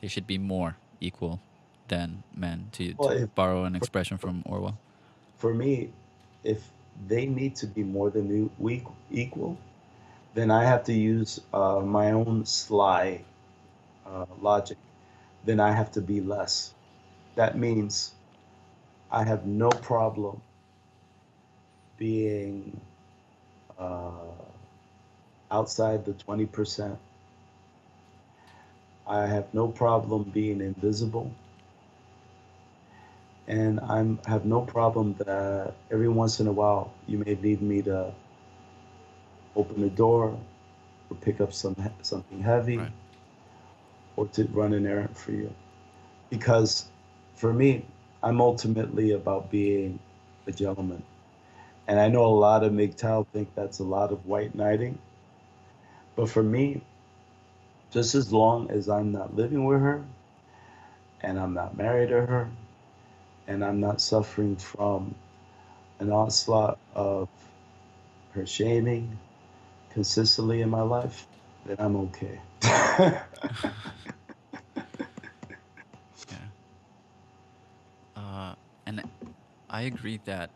they should be more equal than men, Well, to if borrow an for, expression from Orwell. for me, if they need to be more than equal, then I have to use my own sly logic. Then I have to be less. That means I have no problem being uh, outside the 20%. I have no problem being invisible. And have no problem that every once in a while you may need me to open the door or pick up something heavy Right. or to run an errand for you. Because for me, I'm ultimately about being a gentleman. And I know a lot of MGTOW think that's a lot of white knighting. But for me, just as long as I'm not living with her and I'm not married to her and I'm not suffering from an onslaught of her shaming consistently in my life, then I'm okay. Yeah. And I agree that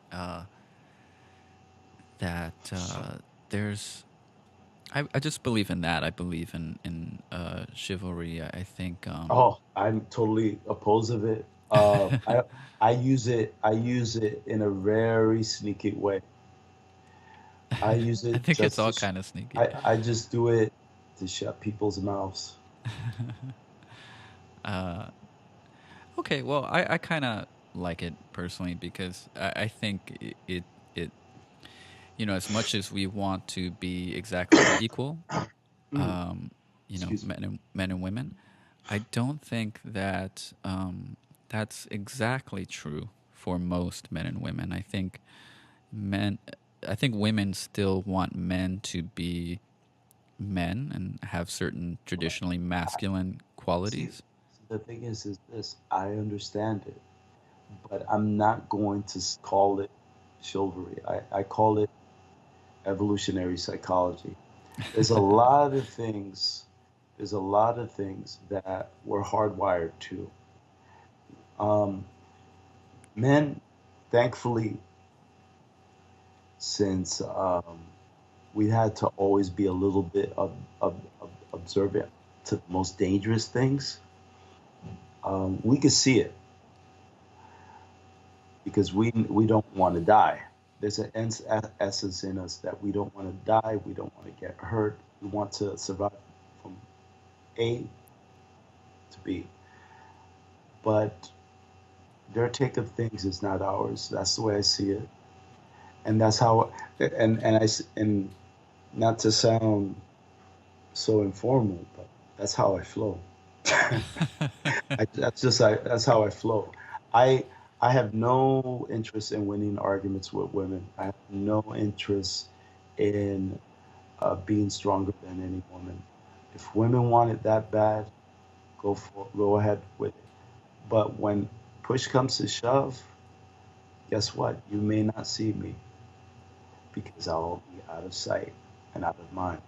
there's. I just believe in that. I believe in chivalry. I think. Oh, I'm totally opposed of it. I use it in a very sneaky way. I use I it think it's just all kind of sneaky. I just do it to shut people's mouths. Okay, well, I kind of like it personally because I think it as much as we want to be exactly equal, Mm, excuse me. men and women, I don't think that that's exactly true for most men and women. Men, I think women still want men to be men and have certain But traditionally masculine see, qualities. the thing is this. I understand it, but I'm not going to call it chivalry. I call it evolutionary psychology. There's a lot of things. There's a lot of things that we're hardwired to. Um, Men, thankfully, since we had to always be a little bit of observant to the most dangerous things, we could see it because we don't want to die. There's an essence in us that we don't want to die. We don't want to get hurt. We want to survive from A to B. But their take of things is not ours. That's the way I see it, and that's how. And not to sound so informal, but that's how I flow. That's how I flow. I I have no interest in winning arguments with women. I have no interest in being stronger than any woman. If women want it that bad, go ahead with it. But when push comes to shove, guess what? You may not see me because I'll be out of sight and out of mind.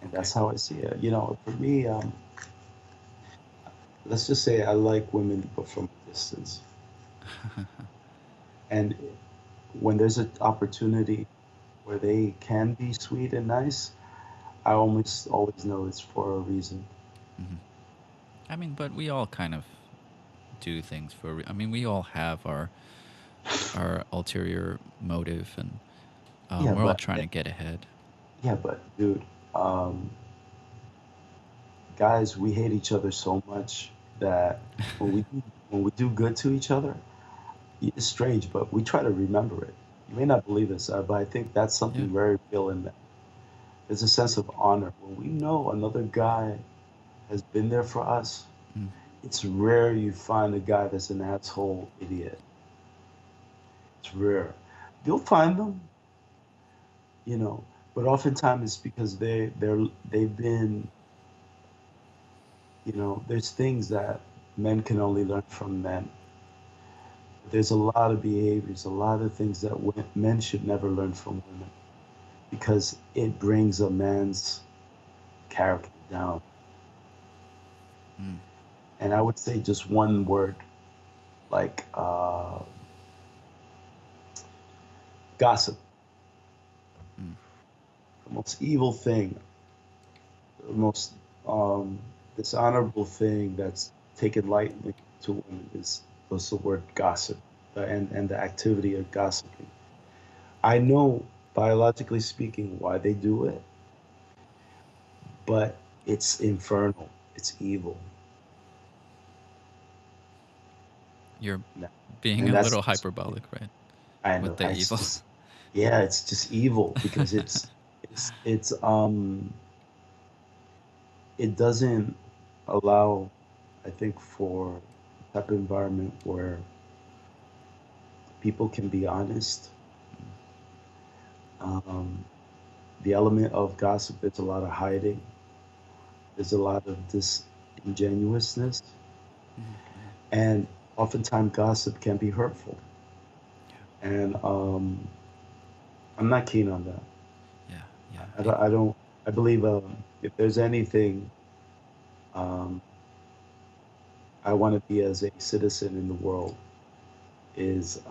And Okay. that's how I see it. For me, let's just say I like women, but from a distance. And when there's an opportunity where they can be sweet and nice, I always know it's for a reason. Hmm. I mean, but we all kind of do things for. I mean, we all have our ulterior motive, and Yeah, we're all but trying to get ahead. dude, um, guys, we hate each other so much that when we do good to each other, it's strange, but we try to remember it. You may not believe this, but I think that's Yeah. something very real in that. There's a sense of honor. When we know another guy has been there for us, Mm. it's rare you find a guy that's an asshole idiot. It's rare. You'll find them, you know, But oftentimes it's because they've been, there's things that men can only learn from men. There's a lot of behaviors, a lot of things that men should never learn from women because it brings a man's character down. Mm. And I would say just one word, like gossip, Mm. the most evil thing, the most um, dishonorable thing that's taken lightly to women was the word gossip, and the activity of gossiping. I know biologically speaking why they do it, but it's infernal. It's evil. You're And being and a that's little hyperbolic, right? I With know. the It's evil. just yeah, it's just evil because it's it doesn't allow, I think, for a type of environment where people can be honest. Um, the element of gossip, there's a lot of hiding. There's a lot of disingenuousness, Mhm, mhm. and oftentimes gossip can be hurtful. Yeah, And I'm not keen on that. yeah, yeah. I don't. I, don't, I believe if there's anything um, I want to be as a citizen in the world is,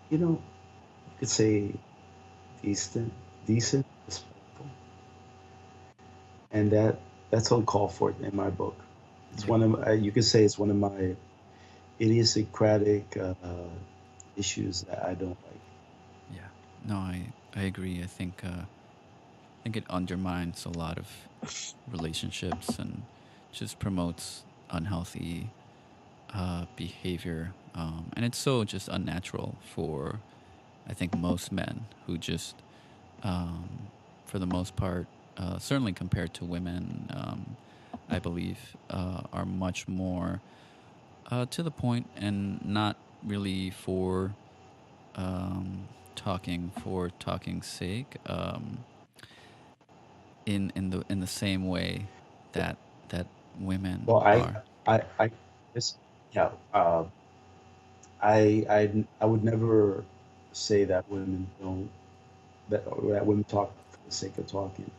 you could say decent, decent, respectful, and that's uncalled for in my book. It's Yeah, one of you could say it's one of my idiosyncratic issues that I don't like. yeah. No, I agree. I think it undermines a lot of relationships and just promotes unhealthy behavior. And it's so just unnatural for, I think, most men who just, for the most part, certainly compared to women, I believe, are much more to the point and not really for talking for talking's sake. In the same way that that women Well, are. I this yeah I would never say that women don't that women talk for the sake of talking.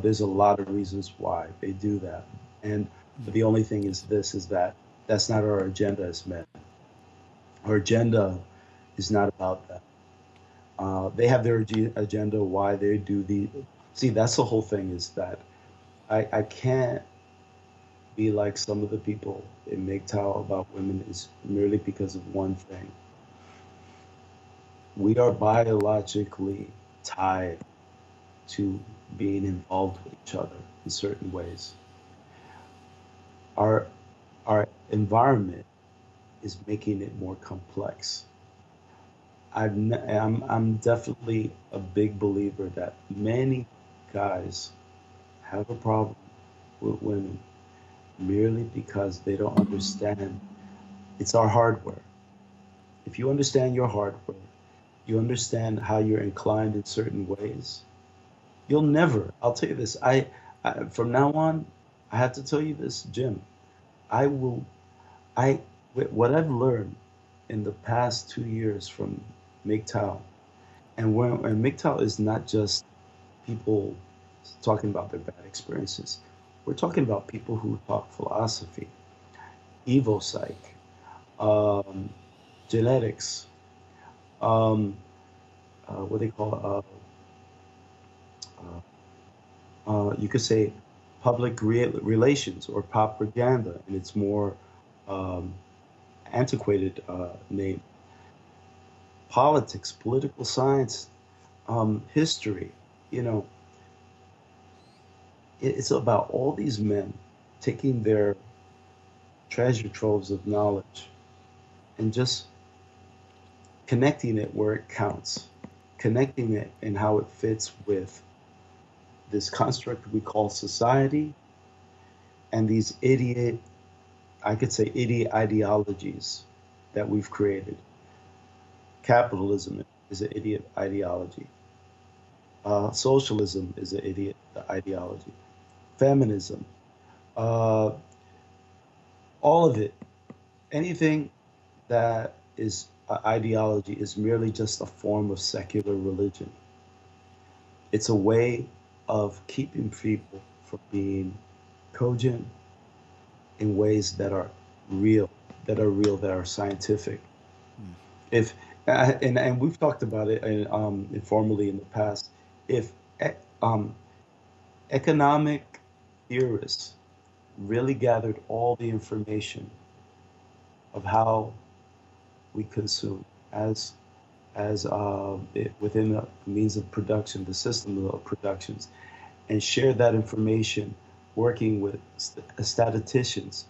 There's a lot of reasons why they do that, and Mm, the only thing is yes. this is that that's not our agenda as men. Our agenda is not about that. They have their agenda why they do the. See, that's the whole thing is that I can't be like some of the people in MGTOW about women is merely because of one thing. We are biologically tied to being involved with each other in certain ways. Our our environment is making it more complex. I'm definitely a big believer that many guys have a problem with women merely because they don't understand it's our hardware. If you understand your hardware, you understand how you're inclined in certain ways, you'll never, I'll tell you this, from now on, I have to tell you this, Jim, I will, I, what I've learned in the past 2 years from MGTOW, and MGTOW is not just people talking about their bad experiences. We're talking about people who talk philosophy, evo psych, um, genetics, um, what they call you could say public relations or propaganda in its more um, antiquated name, politics, political science, history. You know, it's about all these men taking their treasure troves of knowledge and just connecting it where it counts, connecting it and how it fits with this construct we call society and these idiot, I could say idiot ideologies that we've created. Capitalism is an idiot ideology. Socialism is an ideology. Feminism, uh, all of it, anything that is ideology is merely just a form of secular religion. It's a way of keeping people from being cogent in ways real, that are scientific. Mm. If and we've talked about it informally in the past. If e- um, economic theorists really gathered all the information of how we consume as within the means of production, the system of productions, and share that information working with statisticians,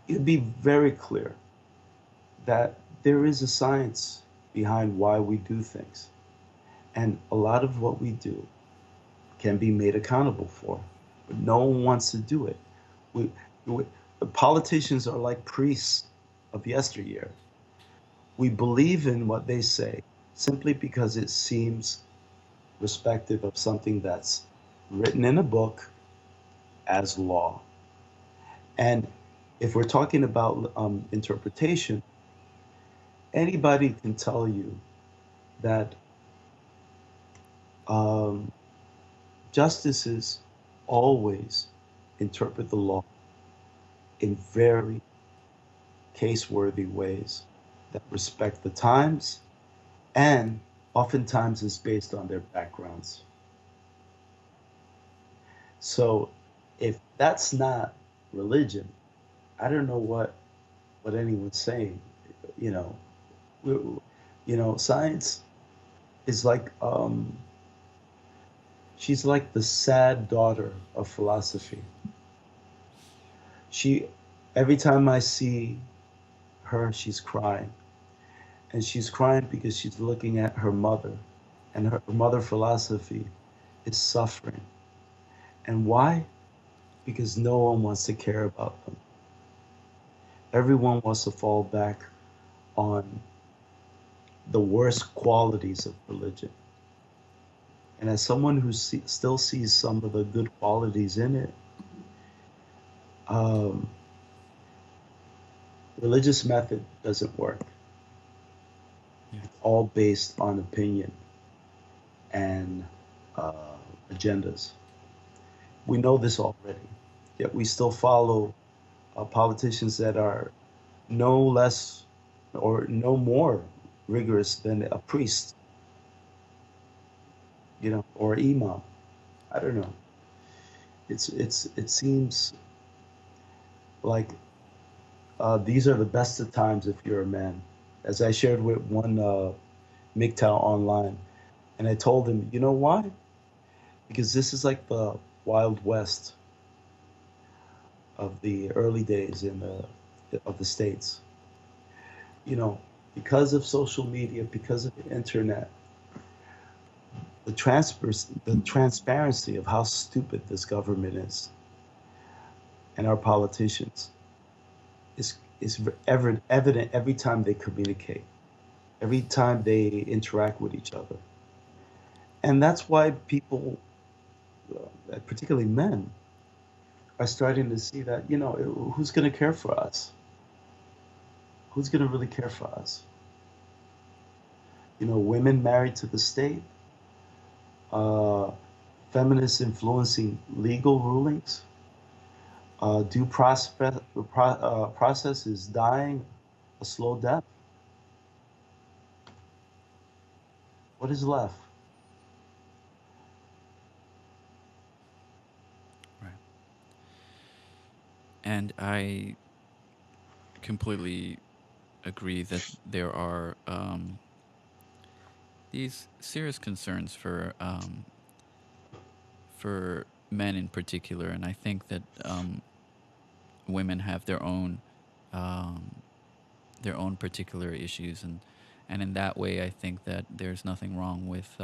it'd be very clear that there is a science behind why we do things. And a lot of what we do can be made accountable for, but no one wants to do it. We, we, the politicians are like priests of yesteryear. We believe in what they say simply because it seems respective of something that's written in a book as law. And if we're talking about interpretation, anybody can tell you that um, justices always interpret the law in very case-worthy ways that respect the times and oftentimes is based on their backgrounds. So if that's not religion, I don't know what anyone's saying. You know, science is like she's like the sad daughter of philosophy. She Every time I see her, she's crying, and she's crying because she's looking at her mother, and her mother philosophy is suffering. And why? Because no one wants to care about them. Everyone wants to fall back on the worst qualities of religion. And as someone who still sees some of the good qualities in it, um, religious method doesn't work. Yeah. It's all based on opinion and uh, agendas. We know this already, yet we still follow politicians that are no less or no more rigorous than a priest, or imam. I don't know. It seems like these are the best of times if you're a man. As I shared with one MGTOW online, and I told him, you know why? Because this is like the Wild West of the early days of the States. You know, because of social media, because of the internet, the transparency of how stupid this government is and our politicians is evident every time they communicate, every time they interact with each other. And that's why people, particularly men, are starting to see that, who's going to care for us? Who's going to really care for us? Women married to the state, uh, feminists influencing legal rulings, process is dying a slow death. What is left? Right. And I completely agree that there are these serious concerns for men in particular, and I think that women have um, their own particular issues, and in that way, I think that there's nothing wrong with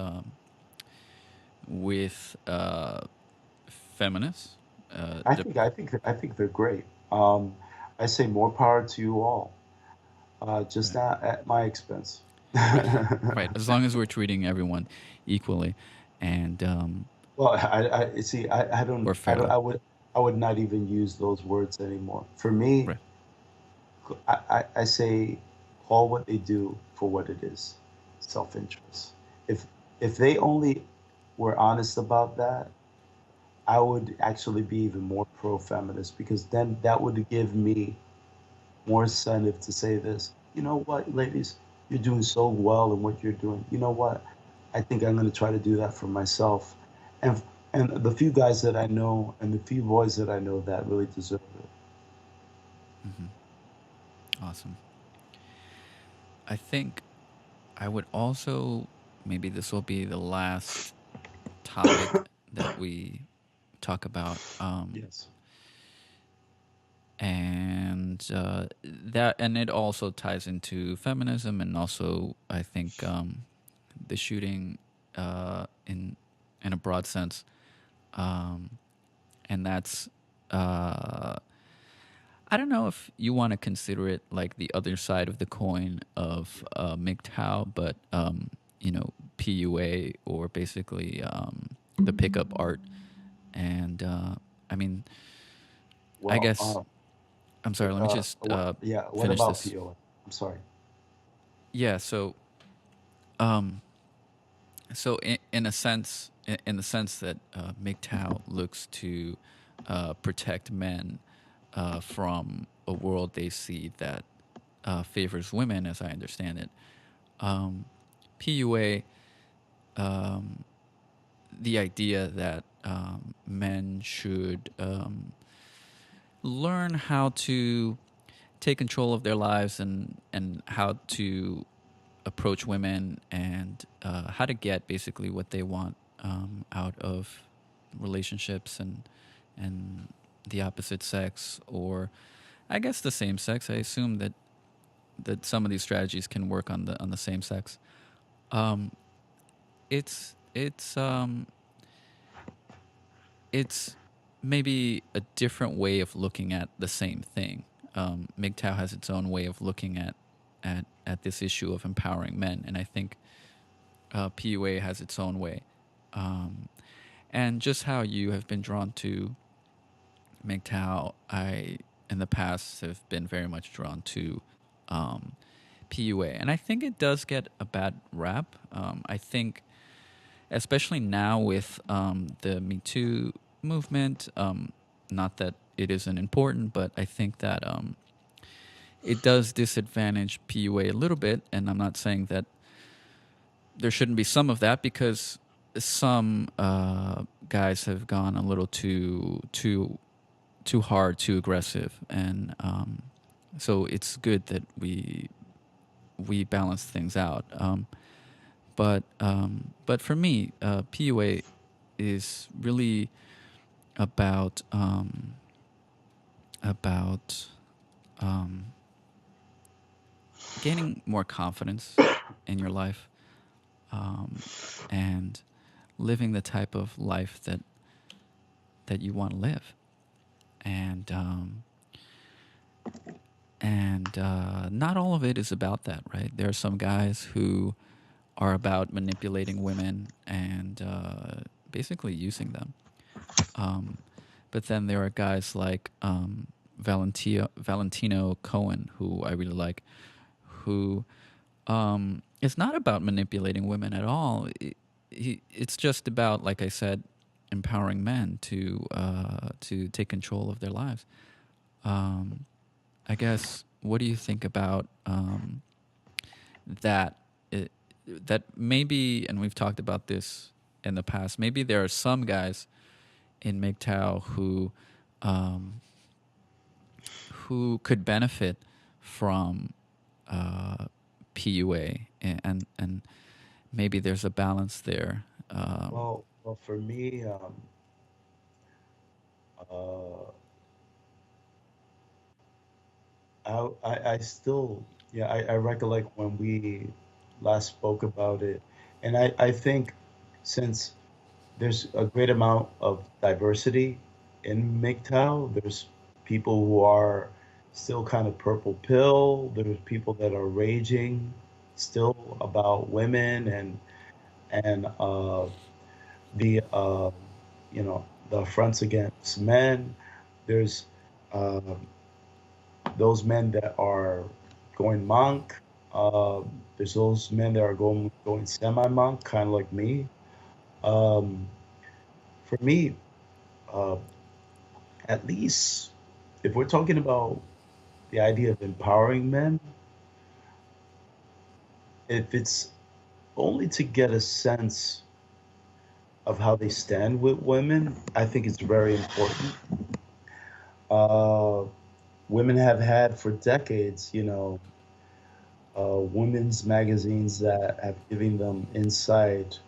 feminists. I think they're great. I say more power to you all, just Right. not at my expense. Right, right. As long as we're treating everyone equally, and Well, I see. or I don't. fairly. I would not even use those words anymore. For me, Right. I say, call what they do for what it is, self-interest. If if they only were honest about that, I would actually be even more pro-feminist because then that would give me more incentive to say this. You know what, ladies, you're doing so well in what you're doing. You know what? I think I'm going to try to do that for myself. And and the few guys that I know and the few boys that I know that really deserve it. Hmm. Awesome. I think I would also, maybe this will be the last topic that we talk about, Yes. and that, and it also ties into feminism, and also I think the shooting in a broad sense, um, and that's uh, I don't know if you want to consider it like the other side of the coin of MGTOW, but PUA, or basically the pickup art, and I mean, I Well, guess I'm sorry. Let me just yeah. What finish about this. PO? I'm sorry. Yeah. Um, so in a sense, in the sense that MGTOW looks to protect men from a world they see that favors women, as I understand it. Um, PUA, um, the idea that men should learn how to take control of their lives, and how to approach women, and how to get basically what they want out of relationships, and the opposite sex, or I guess the same sex. I assume that some of these strategies can work on the same sex. Um, it's it's maybe a different way of looking at the same thing. MGTOW has its own way of looking at this issue of empowering men, and I think PUA has its own way. Um, and just how you have been drawn to MGTOW, I in the past have been very much drawn to um, PUA, and I think it does get a bad rap. I think, especially now with the Me Too movement, not that it isn't important, but I think that it does disadvantage PUA a little bit, and I'm not saying that there shouldn't be some of that, because some guys have gone a little too hard, too aggressive, and so it's good that we balance things out. But for me, PUA is really about about um, gaining more confidence in your life, um, and living the type of life that you want to live, and not all of it is about that, right? There are some guys who are about manipulating women, and basically using them. Um, but then there are guys like Valentino Cohen, who I really like, who is not about manipulating women at all. It's just about, like I said, empowering men to take control of their lives. Um, I guess. What do you think about that? That maybe, and we've talked about this in the past. Maybe there are some guys in MGTOW um, who could benefit from PUA, and maybe there's a balance there. Well, for me, uh, I still, yeah, I recollect when we last spoke about it, and I think since there's a great amount of diversity in MGTOW, there's people who are still kind of purple pill, there's people that are raging, still about women and the the affronts against men. There's uh, those men that are going monk. There's those men that are going semi monk, kind of like me. Um, for me, uh, at least if we're talking about the idea of empowering men, if it's only to get a sense of how they stand with women, I think it's very important. Uh, Women have had for decades, women's magazines that have given them insight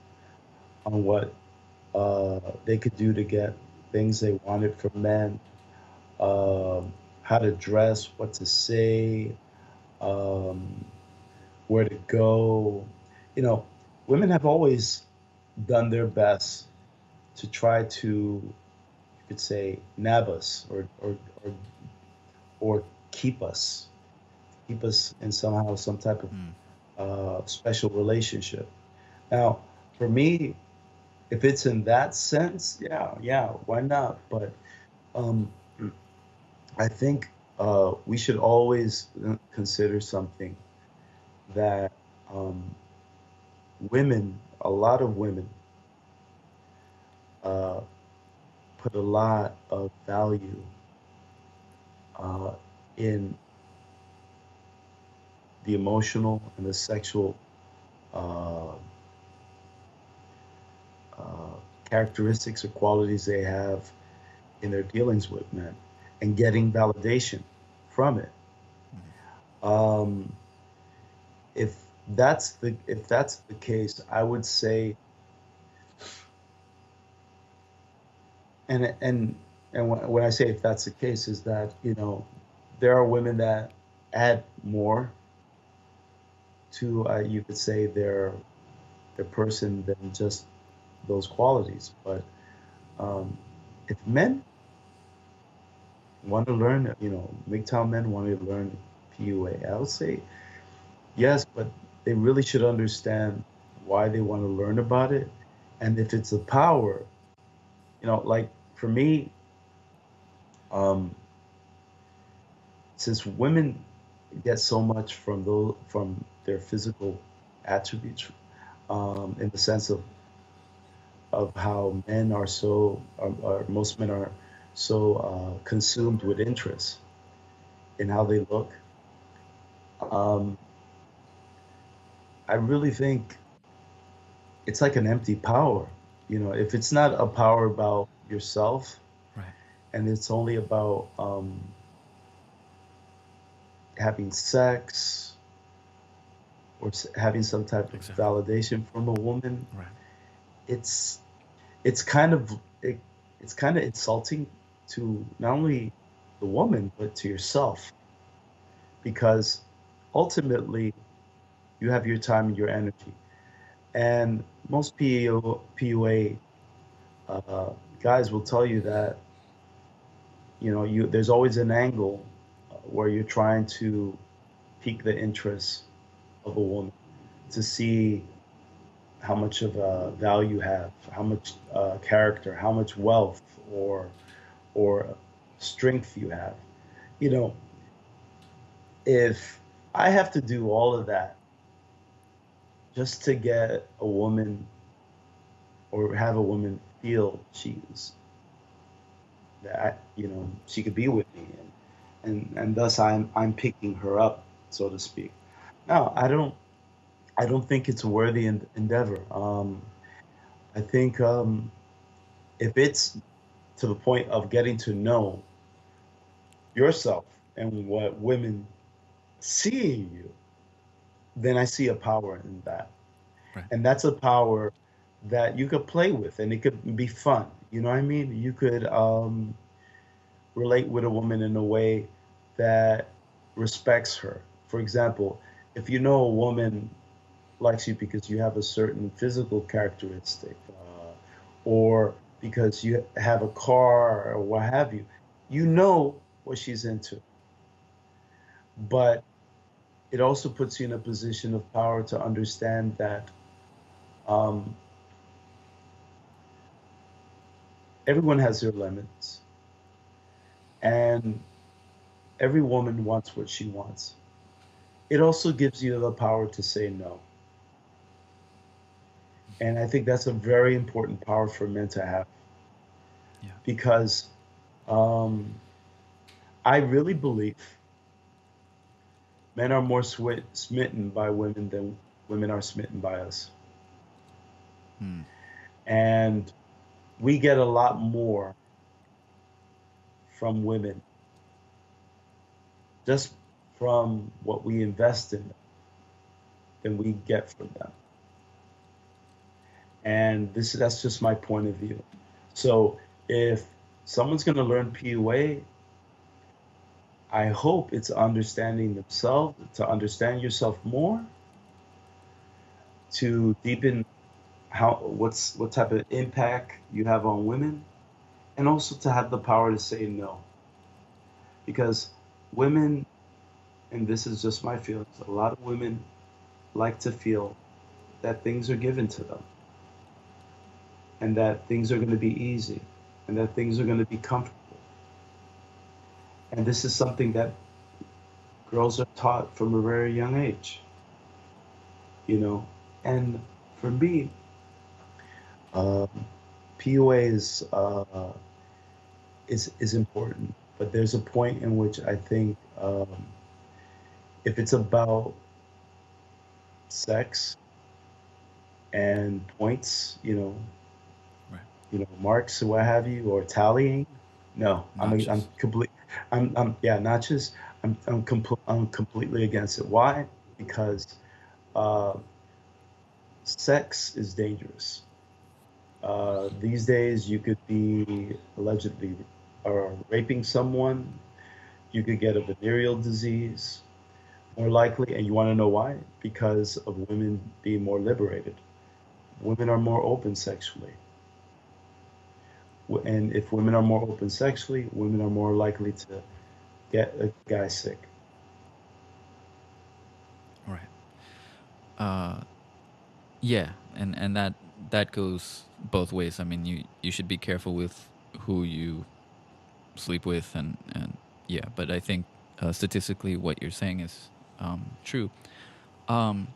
on what they could do to get things they wanted from men, how to dress, what to say, um, where to go. You know, Women have always done their best to try to, you could say, nab us or keep us, in somehow some type of Mm. special relationship. Now, for me, if it's in that sense, yeah, yeah, why not? But um, I think we should always consider something that um, women, a lot of women, uh, put a lot of value uh, in the emotional and the sexual uh, uh, characteristics or qualities they have in their dealings with men and getting validation from it. Um, if that's the case, I would say, and when I say if that's the case, is that there are women that add more to you could say their person than just those qualities. But um, if men want to learn, MGTOW men want to learn PUA, I would say yes, but they really should understand why they want to learn about it. And if it's a power, like for me, um, since women get so much from their physical attributes, in the sense of how men are so, or most men are so consumed with interest in how they look. Um, I really think it's like an empty power. If it's not a power about yourself Right. and it's only about having sex or having some type of Exactly. validation from a woman, Right. it's it's kind of it, it's kind of insulting to not only the woman but to yourself, because ultimately you have your time and your energy. And most PUA uh, guys will tell you that you there's always an angle where you're trying to pique the interest of a woman to see how much of a value you have, how much character, how much wealth or strength you have. You know, if I have to do all of that just to get a woman or have a woman feel she's that she could be with me, and thus I'm picking her up, so to speak. No, I don't think it's a worthy endeavor. I think if it's to the point of getting to know yourself and what women see in you, then I see a power in that. Right. And that's a power that you could play with and it could be fun. You know what I mean? You could relate with a woman in a way that respects her. For example, if you know a woman likes you because you have a certain physical characteristic, or because you have a car or what have you, you know what she's into. But it also puts you in a position of power to understand that um, everyone has their limits, and every woman wants what she wants. It also gives you the power to say no. And I think that's a very important power for men to have Yeah. because um, I really believe men are more smitten by women than women are smitten by us. Hmm. And we get a lot more from women just from what we invest in them than we get from them. And that's just my point of view. So if someone's going to learn PUA, I hope it's understanding themselves, to understand yourself more, to deepen what type of impact you have on women, and also to have the power to say no. Because women, and this is just my feelings, a lot of women like to feel that things are given to them and that things are going to be easy and that things are going to be comfortable. And this is something that girls are taught from a very young age, you know. And for me, um, PUA is important, but there's a point in which I think if it's about sex and points, Right. marks or what have you, or tallying, no, I'm Notches. complete. Yeah, notches. I'm completely against it. Why? Because uh, sex is dangerous. These days, you could be allegedly raping someone. You could get a venereal disease, more likely. And you want to know why? Because of women being more liberated. Women are more open sexually. And if women are more open sexually, women are more likely to get a guy sick. Right. Uh, yeah, and that goes both ways. I mean, you should be careful with who you sleep with, and yeah. But I think statistically, what you're saying is true. Um,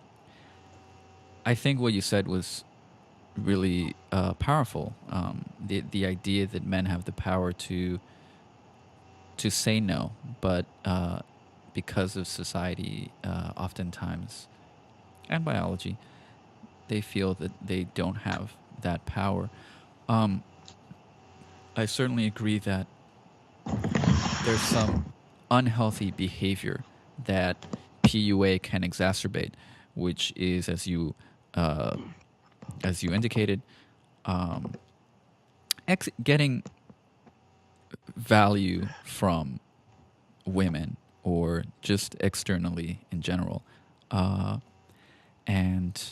I think what you said was really powerful. The idea that men have the power to say no, but because of society, oftentimes, and biology, they feel that they don't have that power. Um, I certainly agree that there's some unhealthy behavior that PUA can exacerbate, which is, uh, as you indicated, um, getting value from women or just externally in general, uh, and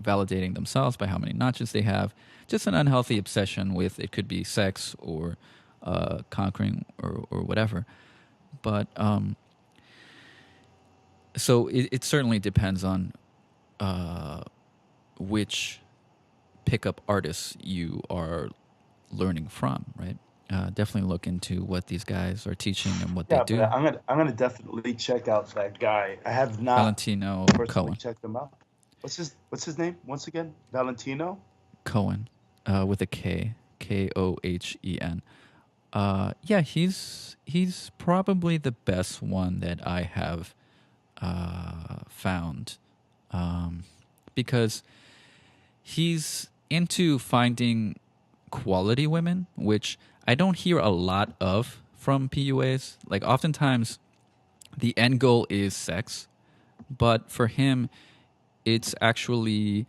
validating themselves by how many notches they have. Just an unhealthy obsession with it could be sex or conquering or whatever. But so it certainly depends on uh, which pickup artists you are learning from, right? Definitely look into what these guys are teaching and what they Yeah, but do. I'm gonna definitely check out that guy. I have not Valentino personally Cohen. checked him out. What's his name once again? Valentino? Cohen, with a K, Kohen. Yeah, he's probably the best one that I have found, um, because he's into finding quality women, which I don't hear a lot of from PUAs. Like oftentimes, the end goal is sex, but for him, it's actually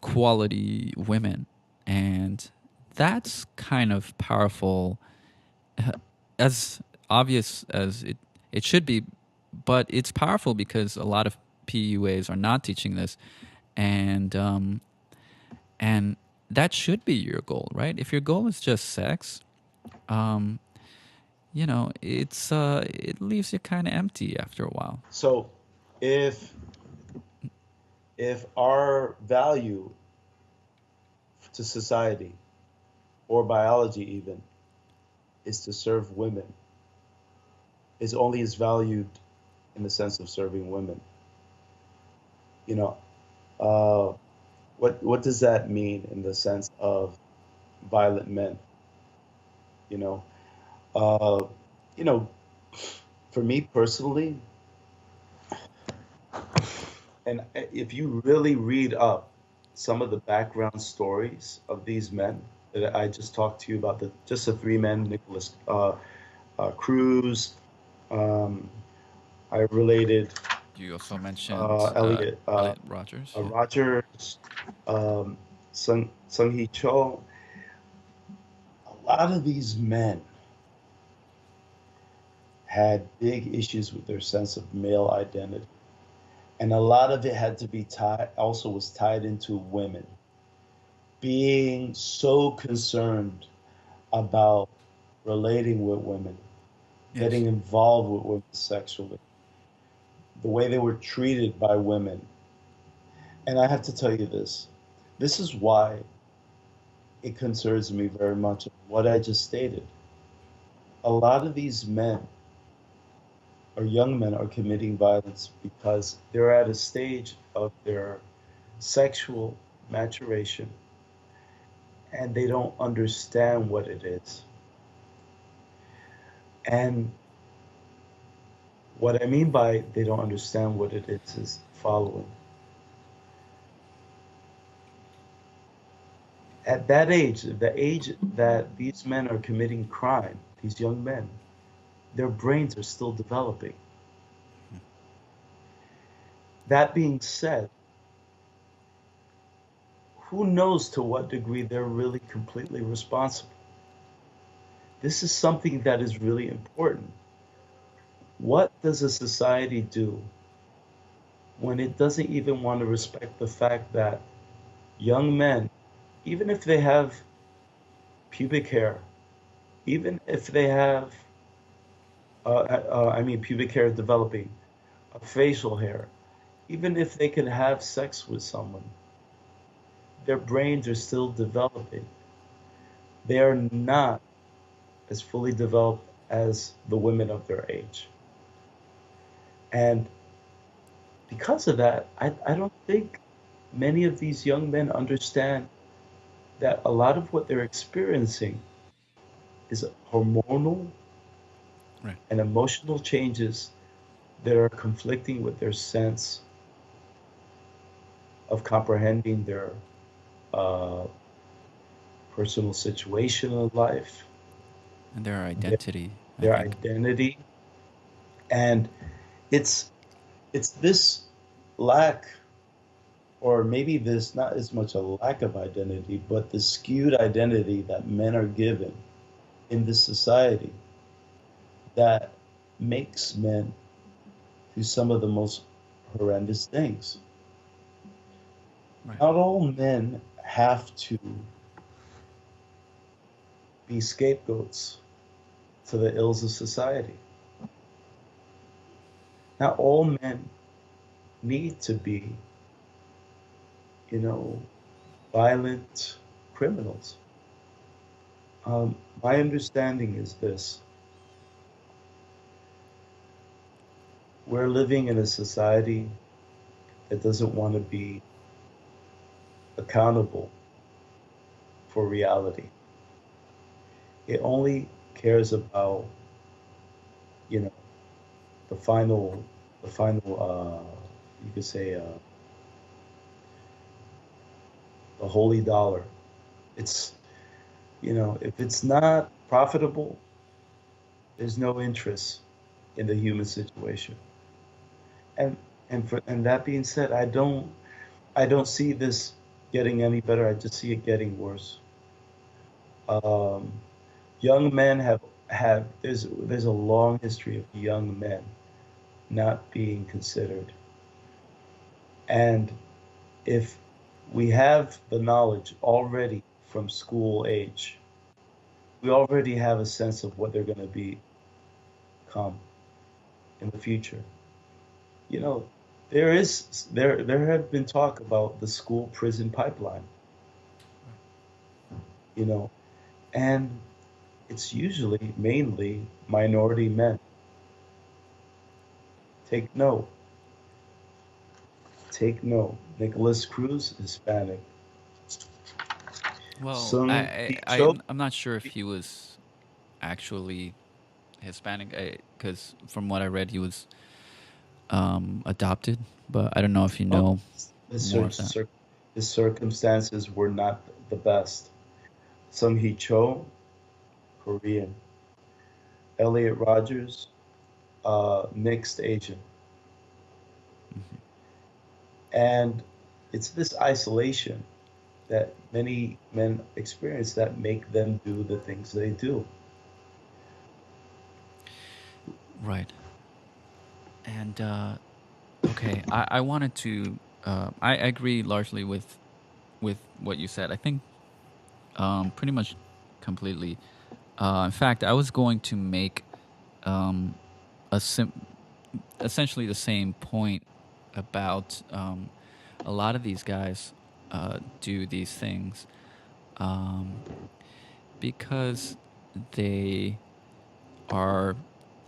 quality women, and that's kind of powerful, as obvious as it should be, but it's powerful because a lot of PUAs are not teaching this, and and that should be your goal, right? If your goal is just sex, um, it leaves you kind of empty after a while. So if our value to society or biology even is to serve women, is only as valued in the sense of serving women. You know, what does that mean in the sense of violent men? You know, uh, you know, for me personally, and if you really read up some of the background stories of these men that I just talked to you about, just the three men, Nicholas Cruz, um, I related You also mentioned Elliot Elliot Rogers. Yeah. Rogers, Sung Hee Cho. A lot of these men had big issues with their sense of male identity. And a lot of it had to be also was tied into women being so concerned about relating with women, Yes. getting involved with women sexually, the way they were treated by women. And I have to tell you this. This is why it concerns me very much what I just stated. A lot of these men or young men are committing violence because they're at a stage of their sexual maturation and they don't understand what it is. And what I mean by they don't understand what it is following. At that age, the age that these men are committing crime, these young men, their brains are still developing. That being said, who knows to what degree they're really completely responsible? This is something that is really important. What does a society do when it doesn't even want to respect the fact that young men, even if they have pubic hair, even if they have, pubic hair developing, facial hair, even if they can have sex with someone, their brains are still developing. They are not as fully developed as the women of their age. And because of that, I don't think many of these young men understand that a lot of what they're experiencing is hormonal Right. and emotional changes that are conflicting with their sense of comprehending their uh, personal situation in life, And their identity. their I think. identity, and it's this lack, or maybe this not as much a lack of identity, but the skewed identity that men are given in this society that makes men do some of the most horrendous things. Right. Not all men have to be scapegoats to the ills of society. Not all men need to be, violent criminals. My understanding is this. We're living in a society that doesn't want to be accountable for reality. It only cares about, you know, the final, you could say, the holy dollar. It's, if it's not profitable, there's no interest in the human situation. And that being said, I don't see this getting any better. I just see it getting worse. Um, Young men have there's a long history of young men not being considered. And if we have the knowledge already from school age, we already have a sense of what they're going to be come in the future. You know, there have been talk about the school prison pipeline, you know, and it's usually mainly minority men. Take note, take note. Nicholas Cruz, Hispanic. Well, Sung I, Hee I Cho, I'm not sure if he was actually Hispanic, because from what I read, he was adopted. But I don't know if you oh, know his, more of that. his circumstances were not the best. Sung Hee Cho, Korean. Elliot Rogers, mixed Asian. Mhm. And it's this isolation that many men experience that make them do the things they do. Right. And okay, I wanted to. I agree largely with what you said. I think pretty much completely. In fact, I was going to make um, a essentially the same point about a lot of these guys do these things um, because they are,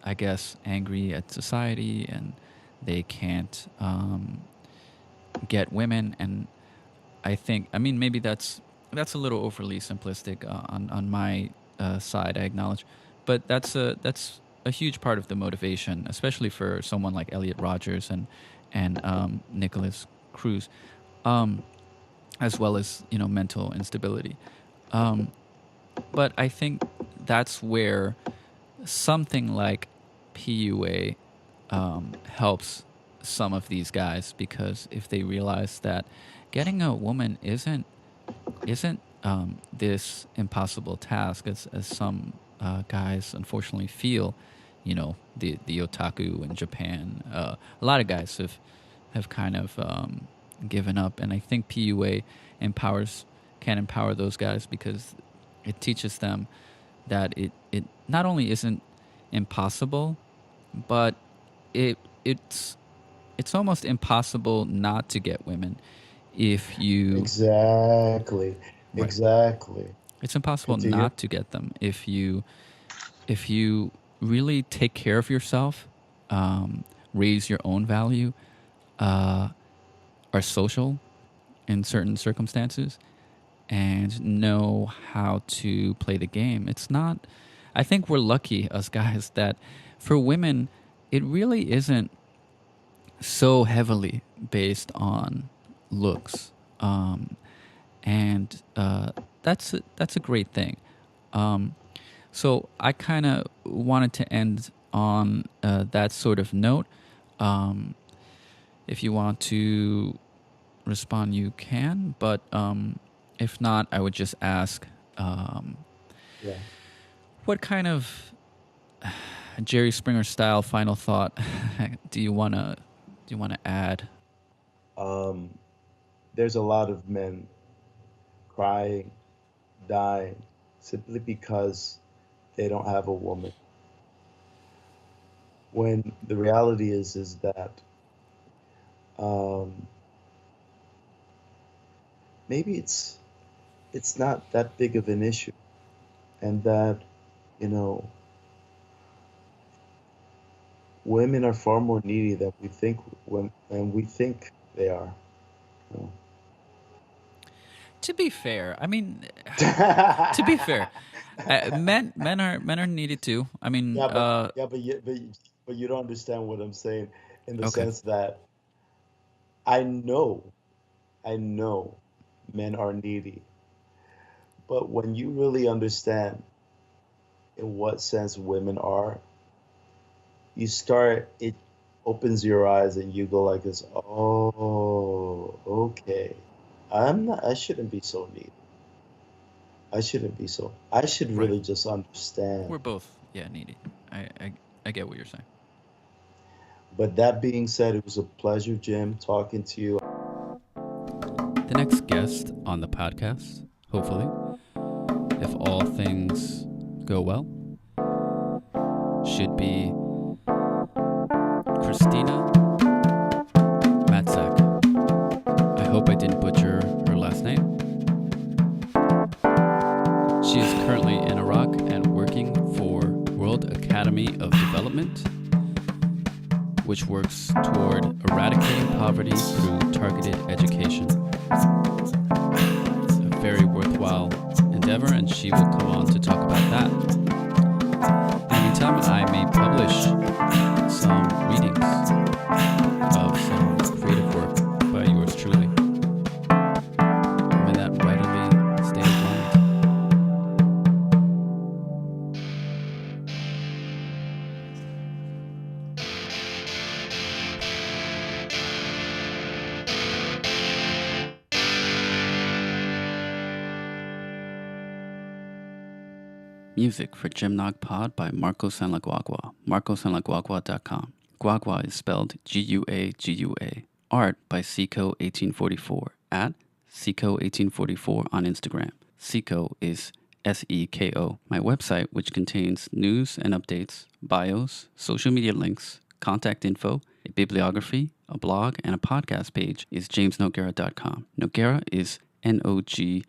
I guess, angry at society and they can't get women. And I think, I mean, maybe that's a little overly simplistic on my side. I acknowledge, but that's a huge part of the motivation, especially for someone like Elliot Rogers and Nicholas Cruz, um, as well as mental instability. Um, but I think that's where something like PUA helps some of these guys, because if they realize that getting a woman isn't this impossible task as some guys unfortunately feel. The otaku in Japan, a lot of guys have kind of given up, and I think PUA can empower those guys because it teaches them that it not only isn't impossible, but it's almost impossible not to get women if you Exactly. right. Exactly. It's impossible Continue. not to get them if you really take care of yourself, raise your own value, uh, are social in certain circumstances, and know how to play the game. It's not. I think we're lucky, us guys, that for women, it really isn't so heavily based on looks, and that's a great thing. Um, so I kind of wanted to end on that sort of note. Um, if you want to respond, you can, but if not, I would just ask, Yeah. what kind of Jerry Springer style final thought do you wanna add? Um, there's a lot of men crying, dying, simply because they don't have a woman. When the reality is that um, maybe it's not that big of an issue, and that you know women are far more needy than we think when and we think they are. You To be fair, I mean, to be fair, know? men are needed too. I mean, But you don't understand what I'm saying in the okay, sense that I know I know men are needy, but when you really understand in what sense women are, you start it opens your eyes and you go like this, oh, okay. I shouldn't be so needy. I shouldn't be so. I should right. really just understand. We're both, yeah, needy. I get what you're saying. But that being said, it was a pleasure, Jim, talking to you. The next guest on the podcast, hopefully, if all things go well, should be Christina Matzak. I hope I didn't butcher her last name. She is currently in Iraq and working for World Academy of Development, which works toward eradicating poverty through targeted education. A very worthwhile endeavor, and she will come on to talk about that. In the meantime, I may publish some readings of some creative work by yours truly. I'm in that writerly state of mind. Music for Jimnog Pod by Marco Sanlaguagua, marcosanlaguagua.com. Guagua is spelled Guagua. Art by Seco1844 at Seco1844 on Instagram. Seco is Seko. My website, which contains news and updates, bios, social media links, contact info, a bibliography, a blog, and a podcast page, is jamesnoguera.com. Noguera is Noguera.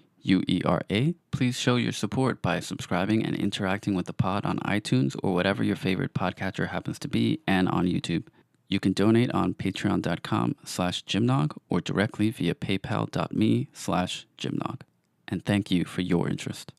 Please show your support by subscribing and interacting with the pod on iTunes or whatever your favorite podcatcher happens to be, and on YouTube. You can donate on patreon.com/Jimnog or directly via paypal.me/Jimnog. And thank you for your interest.